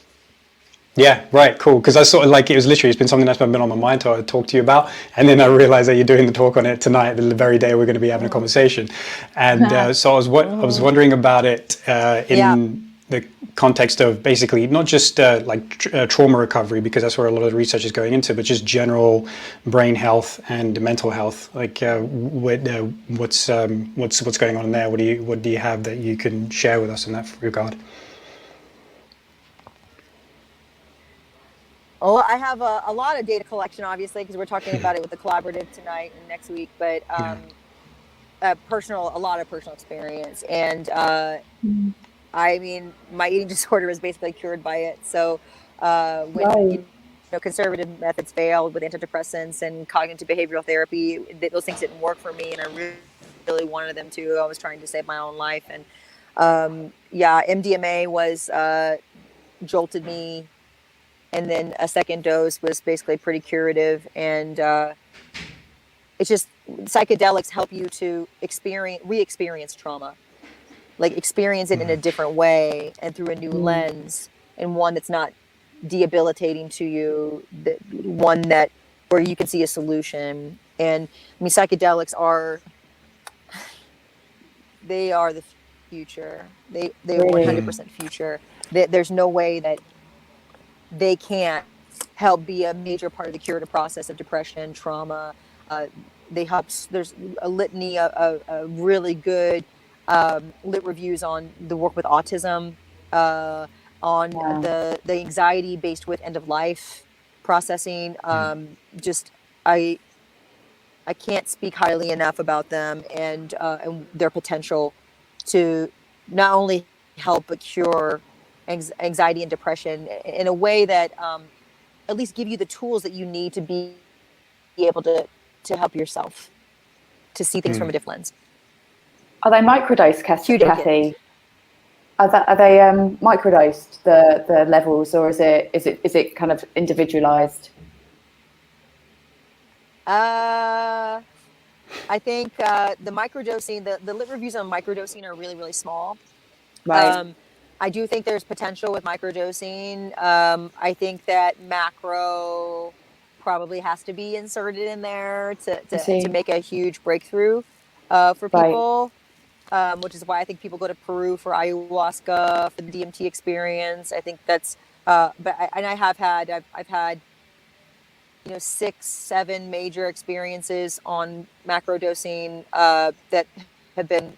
S1: Yeah, right, cool. Because I sort of like, it's been something that's been on my mind to talk to you about. And then I realized that you're doing the talk on it tonight, the very day we're going to be having a conversation. And so I was wondering about it in the context of basically not just trauma recovery, because that's where a lot of the research is going into, but just general brain health and mental health. Like, what's going on in there? What do you have that you can share with us in that regard?
S3: Well, I have a lot of data collection, obviously, because we're talking about it with the collaborative tonight and next week, but a lot of personal experience. And I mean, my eating disorder is basically cured by it. So when conservative methods failed with antidepressants and cognitive behavioral therapy, those things didn't work for me, and I really wanted them to. I was trying to save my own life. And MDMA was jolted me. And then a second dose was basically pretty curative. And it's just psychedelics help you to re-experience trauma, like experience it in a different way and through a new lens, and one that's not debilitating to you, one where you can see a solution. And I mean, psychedelics are the future. They are 100% future. There's no way that they can't help be a major part of the curative process of depression, trauma. They help. There's a litany of really good lit reviews on the work with autism, on the anxiety based with end of life processing. I can't speak highly enough about them and their potential to not only help but cure anxiety and depression in a way that at least give you the tools that you need to be able to help yourself to see things from a different lens.
S2: Are they microdosed, Kathy? Are they microdosed, the levels, or is it kind of individualized?
S3: I think the microdosing, the lit reviews on microdosing are really, really small.
S2: Right.
S3: I do think there's potential with microdosing. I think that macro probably has to be inserted in there to make a huge breakthrough for people, which is why I think people go to Peru for ayahuasca, for the DMT experience. I think that's, I've had 6-7 major experiences on macro dosing that have been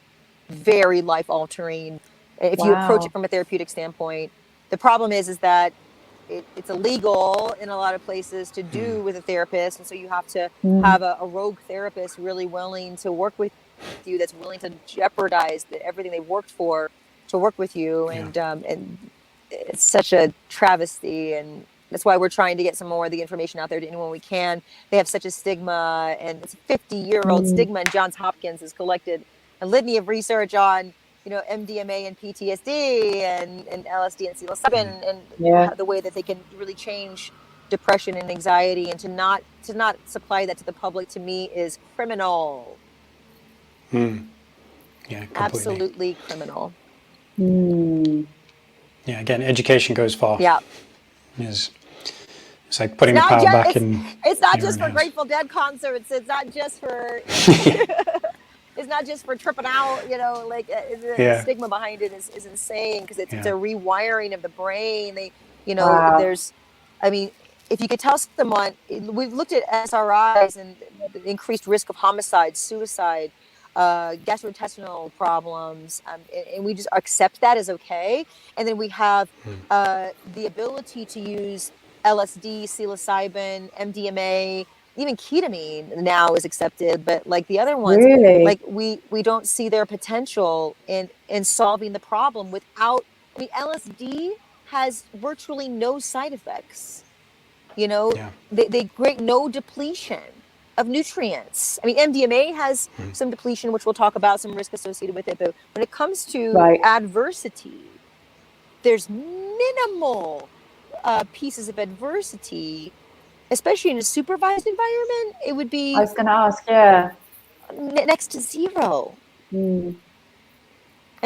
S3: very life altering. If you approach it from a therapeutic standpoint. The problem is that it's illegal in a lot of places to do with a therapist, and so you have to have a rogue therapist really willing to work with you, that's willing to jeopardize everything they've worked for to work with you, and it's such a travesty, and that's why we're trying to get some more of the information out there to anyone we can. They have such a stigma, and it's a 50-year-old stigma, and Johns Hopkins has collected a litany of research on MDMA and PTSD and LSD and psilocybin and the way that they can really change depression and anxiety, and to not supply that to the public, to me, is criminal.
S1: Yeah, completely.
S3: Absolutely criminal.
S1: Yeah, again, education goes far.
S3: Yeah.
S1: It's like putting the power back in.
S3: It's not just for Grateful Dead concerts. It's not just for. It's not just for tripping out, the stigma behind it is insane, because it's a rewiring of the brain. There's, if you could tell someone, we've looked at SRIs and the increased risk of homicide, suicide, gastrointestinal problems, and we just accept that as okay. And then we have the ability to use LSD, psilocybin, MDMA, even ketamine now is accepted, but like the other ones, like we don't see their potential in solving the problem without. LSD has virtually no side effects. They create no depletion of nutrients. MDMA has some depletion, which we'll talk about, some risk associated with it. But when it comes to adversity, there's minimal pieces of adversity. Especially in a supervised environment, it would be.
S2: I was going to ask,
S3: next to zero. And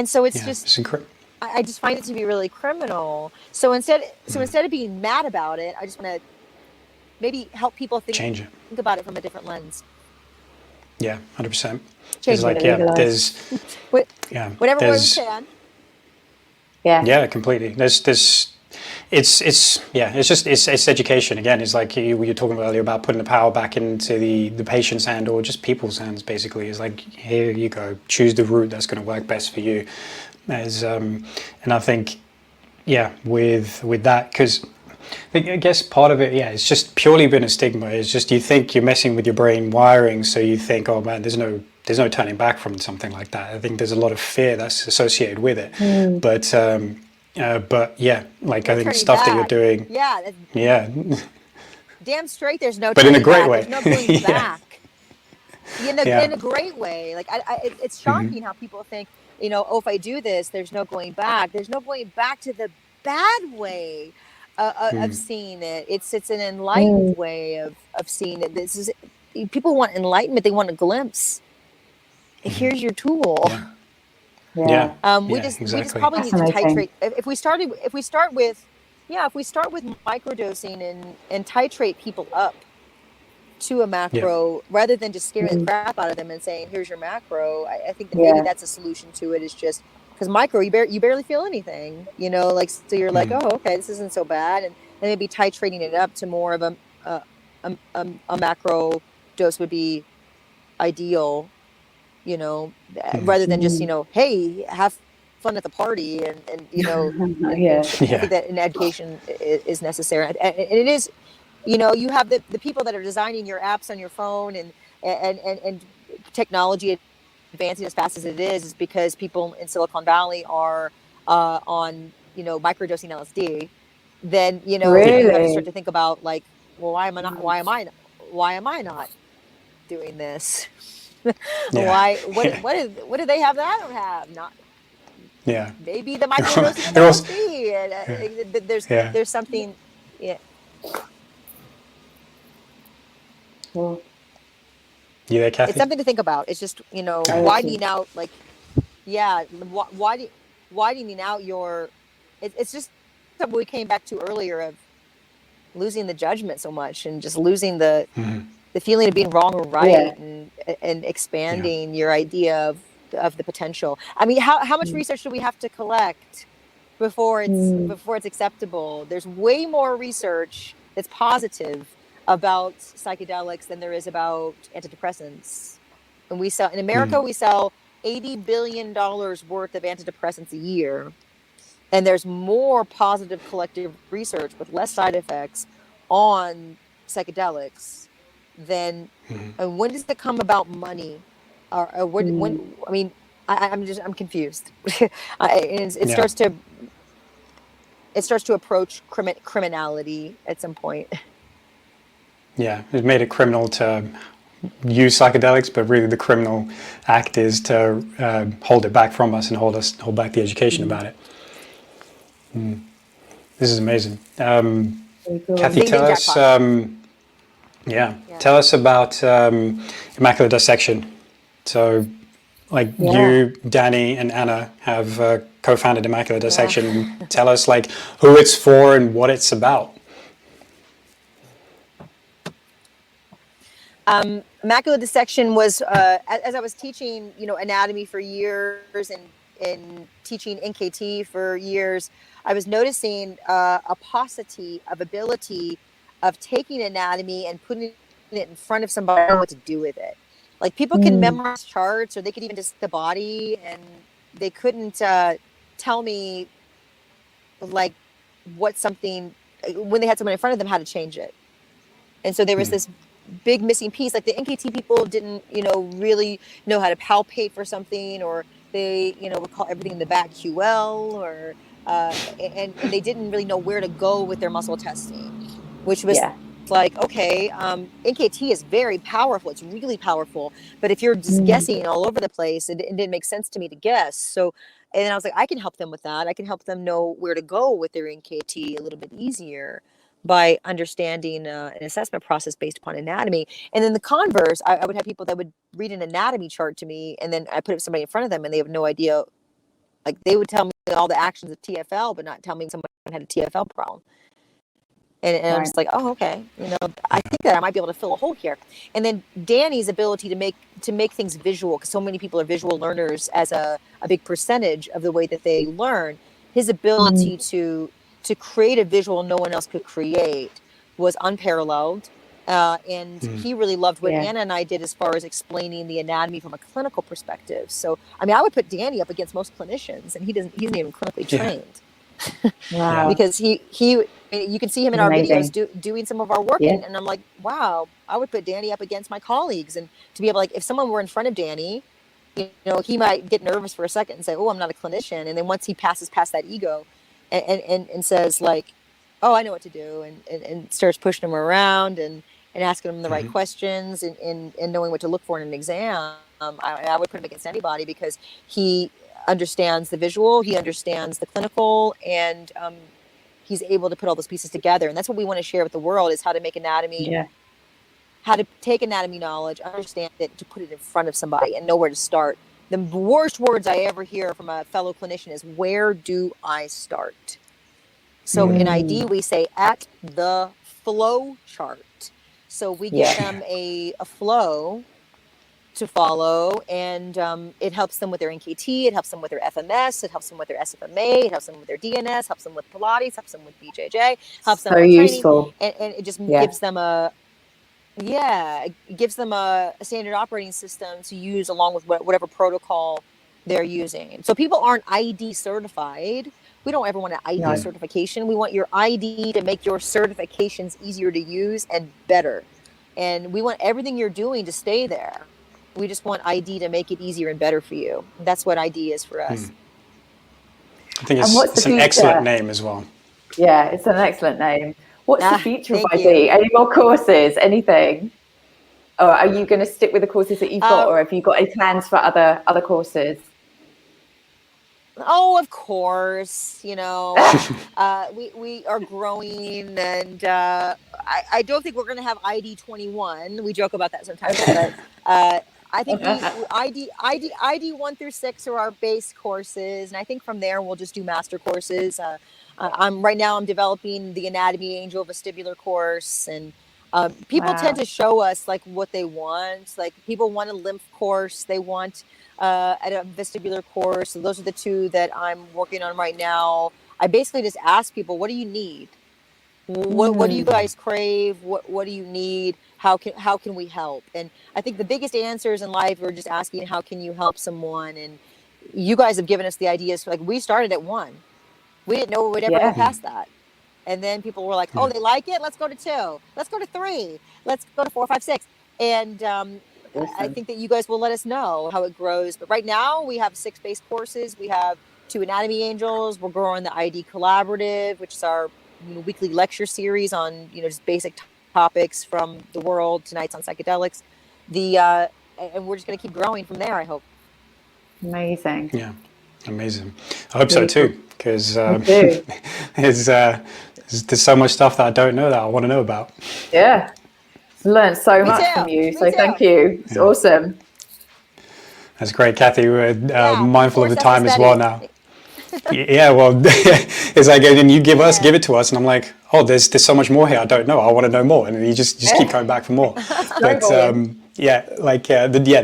S3: so it's just.
S1: It's incredible.
S3: I just find it to be really criminal. So instead of being mad about it, I just want to maybe help people
S1: Change it.
S3: think about it from a different lens.
S1: Yeah, 100%.
S3: Change
S1: It's like,
S2: it,
S1: yeah,
S2: legalize.
S3: Whatever way we
S2: Yeah.
S3: can.
S1: Yeah, completely. It's education again. It's like you talking about earlier about putting the power back into the patient's hand or just people's hands. Basically, it's like, here you go, choose the route that's going to work best for you. And I think, yeah, with that, because I guess part of it, yeah, it's just purely been a stigma. It's just you think you're messing with your brain wiring, so you think, oh man, there's no turning back from something like that. I think there's a lot of fear that's associated with it. But yeah, like I think stuff that you're doing, yeah,
S3: damn straight, there's no
S1: but in
S3: turning
S1: a great
S3: back.
S1: way.
S3: There's no going
S1: Yeah.
S3: back. In
S1: Yeah.
S3: a great way. Like it's shocking how people think, oh, if I do this, there's no going back. There's no going back to the bad way of seeing it. It's an enlightened way of seeing it. This is, people want enlightenment. They want a glimpse. Here's your tool.
S1: Yeah.
S3: We just probably need to titrate. If we start with microdosing and titrate people up to a macro rather than just scaring the crap out of them and saying, here's your macro. I think that maybe that's a solution to it, is just because micro, you barely feel anything, like, so you're like, oh, okay, this isn't so bad. And then maybe titrating it up to more of a macro dose would be ideal, rather than just, hey, have fun at the party and I think that an education is necessary. And it is, you have the people that are designing your apps on your phone and technology advancing as fast as it is because people in Silicon Valley are on, microdosing LSD. Then, you have to start to think about, like, well, why am I not doing this? Why? What do they have that I don't have? Not.
S1: Yeah.
S3: Maybe the microdosing of LSD. There's something. Yeah.
S1: You there, Kathy?
S3: It's something to think about. It's just, widening out, like, widening out your. It's just something we came back to earlier of losing the judgment so much and just losing the feeling of being wrong or right, and expanding your idea of the potential. I mean, how much research do we have to collect before it's acceptable? There's way more research that's positive about psychedelics than there is about antidepressants. And in America, we sell $80 billion worth of antidepressants a year. And there's more positive collective research with less side effects on psychedelics than, and when does it come about money? Or when, I mean, I'm confused. It starts to approach criminality at some point.
S1: Yeah, it made it criminal to use psychedelics, but really the criminal act is to hold it back from us and hold back the education about it. This is amazing. Kathy, tell us. Tell us about Immaculate Dissection. So, like, you, Danny, and Anna have co-founded Immaculate Dissection. Tell us, like, who it's for and what it's about.
S3: Immaculate Dissection was, as I was teaching, anatomy for years and teaching NKT for years, I was noticing a paucity of ability of taking anatomy and putting it in front of somebody and what to do with it. Like, people can memorize charts, or they could even just the body, and they couldn't tell me, like, what something, when they had someone in front of them, how to change it. And so there was this big missing piece. Like, the NKT people didn't, really know how to palpate for something, or they, would call everything in the back QL, or and they didn't really know where to go with their muscle testing, which was like, okay, NKT is very powerful. It's really powerful. But if you're just guessing all over the place, it didn't make sense to me to guess. So, and I was like, I can help them with that. I can help them know where to go with their NKT a little bit easier by understanding an assessment process based upon anatomy. And then the converse, I would have people that would read an anatomy chart to me, and then I put somebody in front of them and they have no idea. Like, they would tell me all the actions of TFL, but not tell me someone had a TFL problem. And I'm just like, oh, okay. I think that I might be able to fill a hole here. And then Danny's ability to make things visual, because so many people are visual learners as a big percentage of the way that they learn. His ability to create a visual no one else could create was unparalleled. And he really loved what Anna and I did as far as explaining the anatomy from a clinical perspective. So, I mean, I would put Danny up against most clinicians, and he's not even clinically trained.
S2: Wow.
S3: Because you can see him in our videos doing some of our work, and I'm like, wow, I would put Danny up against my colleagues, and to be able, like, if someone were in front of Danny, he might get nervous for a second and say, oh, I'm not a clinician, and then once he passes past that ego and says, like, oh, I know what to do, and starts pushing him around and asking him the right questions and knowing what to look for in an exam, I would put him against anybody, because he understands the visual, he understands the clinical, and he's able to put all those pieces together. And that's what we want to share with the world, is how to make anatomy, how to take anatomy knowledge, understand it, to put it in front of somebody and know where to start. The worst words I ever hear from a fellow clinician is, where do I start? So in ID, we say at the flow chart. So we give them a flow to follow, and it helps them with their NKT, it helps them with their FMS, it helps them with their SFMA, it helps them with their DNS, helps them with Pilates, helps them with BJJ, helps them with
S2: useful.
S3: training, and it just gives them it gives them a standard operating system to use along with whatever protocol they're using. So people aren't ID certified. We don't ever want an ID certification. We want your ID to make your certifications easier to use and better. And we want everything you're doing to stay there. We just want ID to make it easier and better for you. That's what ID is for us.
S1: I think it's an excellent name as well.
S2: Yeah, it's an excellent name. What's the future of ID?
S3: You.
S2: Any more courses? Anything? Or are you going to stick with the courses that you've got, or have you got any plans for other courses?
S3: Oh, of course. We are growing, and I don't think we're going to have ID 21. We joke about that sometimes, but I think ID 1 through 6 are our base courses, and I think from there we'll just do master courses. Right now I'm developing the Anatomy Angel vestibular course, and people tend to show us like what they want. Like, people want a lymph course, they want at a vestibular course. So those are the two that I'm working on right now. I basically just ask people, what do you need? What do you guys crave? What do you need? How can we help? And I think the biggest answers in life are just asking, how can you help someone? And you guys have given us the ideas. Like, we started at 1. We didn't know we would ever go past that. And then people were like, oh, they like it? Let's go to 2. Let's go to 3. Let's go to 4, 5, 6. And I think that you guys will let us know how it grows. But right now we have 6 base courses. We have 2 Anatomy Angels. We're growing the ID Collaborative, which is our weekly lecture series on just basic topics from the world. Tonight's on psychedelics. And we're just going to keep growing from there, I hope.
S2: Amazing.
S1: Yeah, amazing. I hope so too, because there's so much stuff that I don't know that I want to know about.
S2: Yeah, learned so much from you. So thank you. It's awesome.
S1: That's great, Kathy. We're mindful of the time as well now. Yeah, well, it's like, and you give it to us, and I'm like, oh, there's so much more here. I don't know. I want to know more, and you just keep coming back for more. But the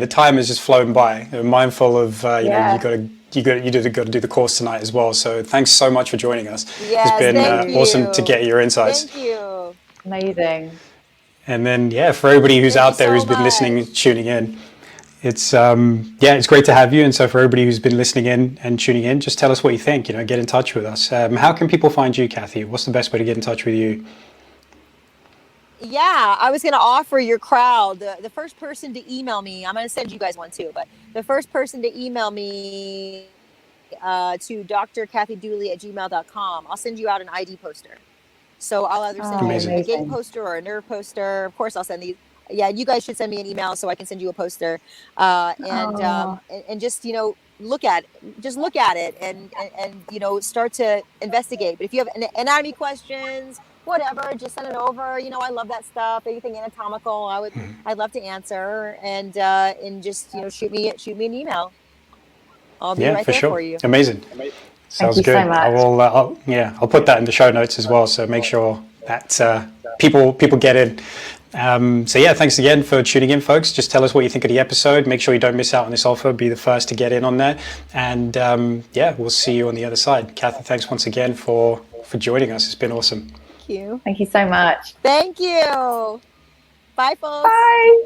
S1: time has just flown by. We're mindful of you got to do the course tonight as well. So thanks so much for joining us.
S3: Yes,
S1: it's been awesome to get your insights.
S3: Thank you.
S2: Amazing.
S1: And then for everybody who's out there who's been listening, tuning in. It's it's great to have you, and so for everybody who's been listening in and tuning in, just tell us what you think. Get in touch with us. How can people find you, Kathy? What's the best way to get in touch with you?
S3: Yeah, I was going to offer your crowd the first person to email me. I'm going to send you guys one too, but the first person to email me to drkathydooley@gmail.com, I'll send you out an ID poster. So I'll either send you a gate poster or a nerve poster. Of course, I'll send these. Yeah, you guys should send me an email so I can send you a poster, and just look at it and start to investigate. But if you have anatomy questions, whatever, just send it over. I love that stuff. Anything anatomical, I'd love to answer, and just shoot me an email. I'll be right there for you.
S1: Amazing. Sounds
S2: you
S1: good.
S2: so much.
S1: I will. I'll put that in the show notes as well. So make sure that people get in. So yeah, thanks again for tuning in, folks. Just tell us what you think of the episode. Make sure you don't miss out on this offer. Be the first to get in on that. And yeah, we'll see you on the other side. Kathy, thanks once again for joining us. It's been awesome.
S3: Thank you.
S2: Thank you so much.
S3: Thank you. Bye, folks.
S2: Bye.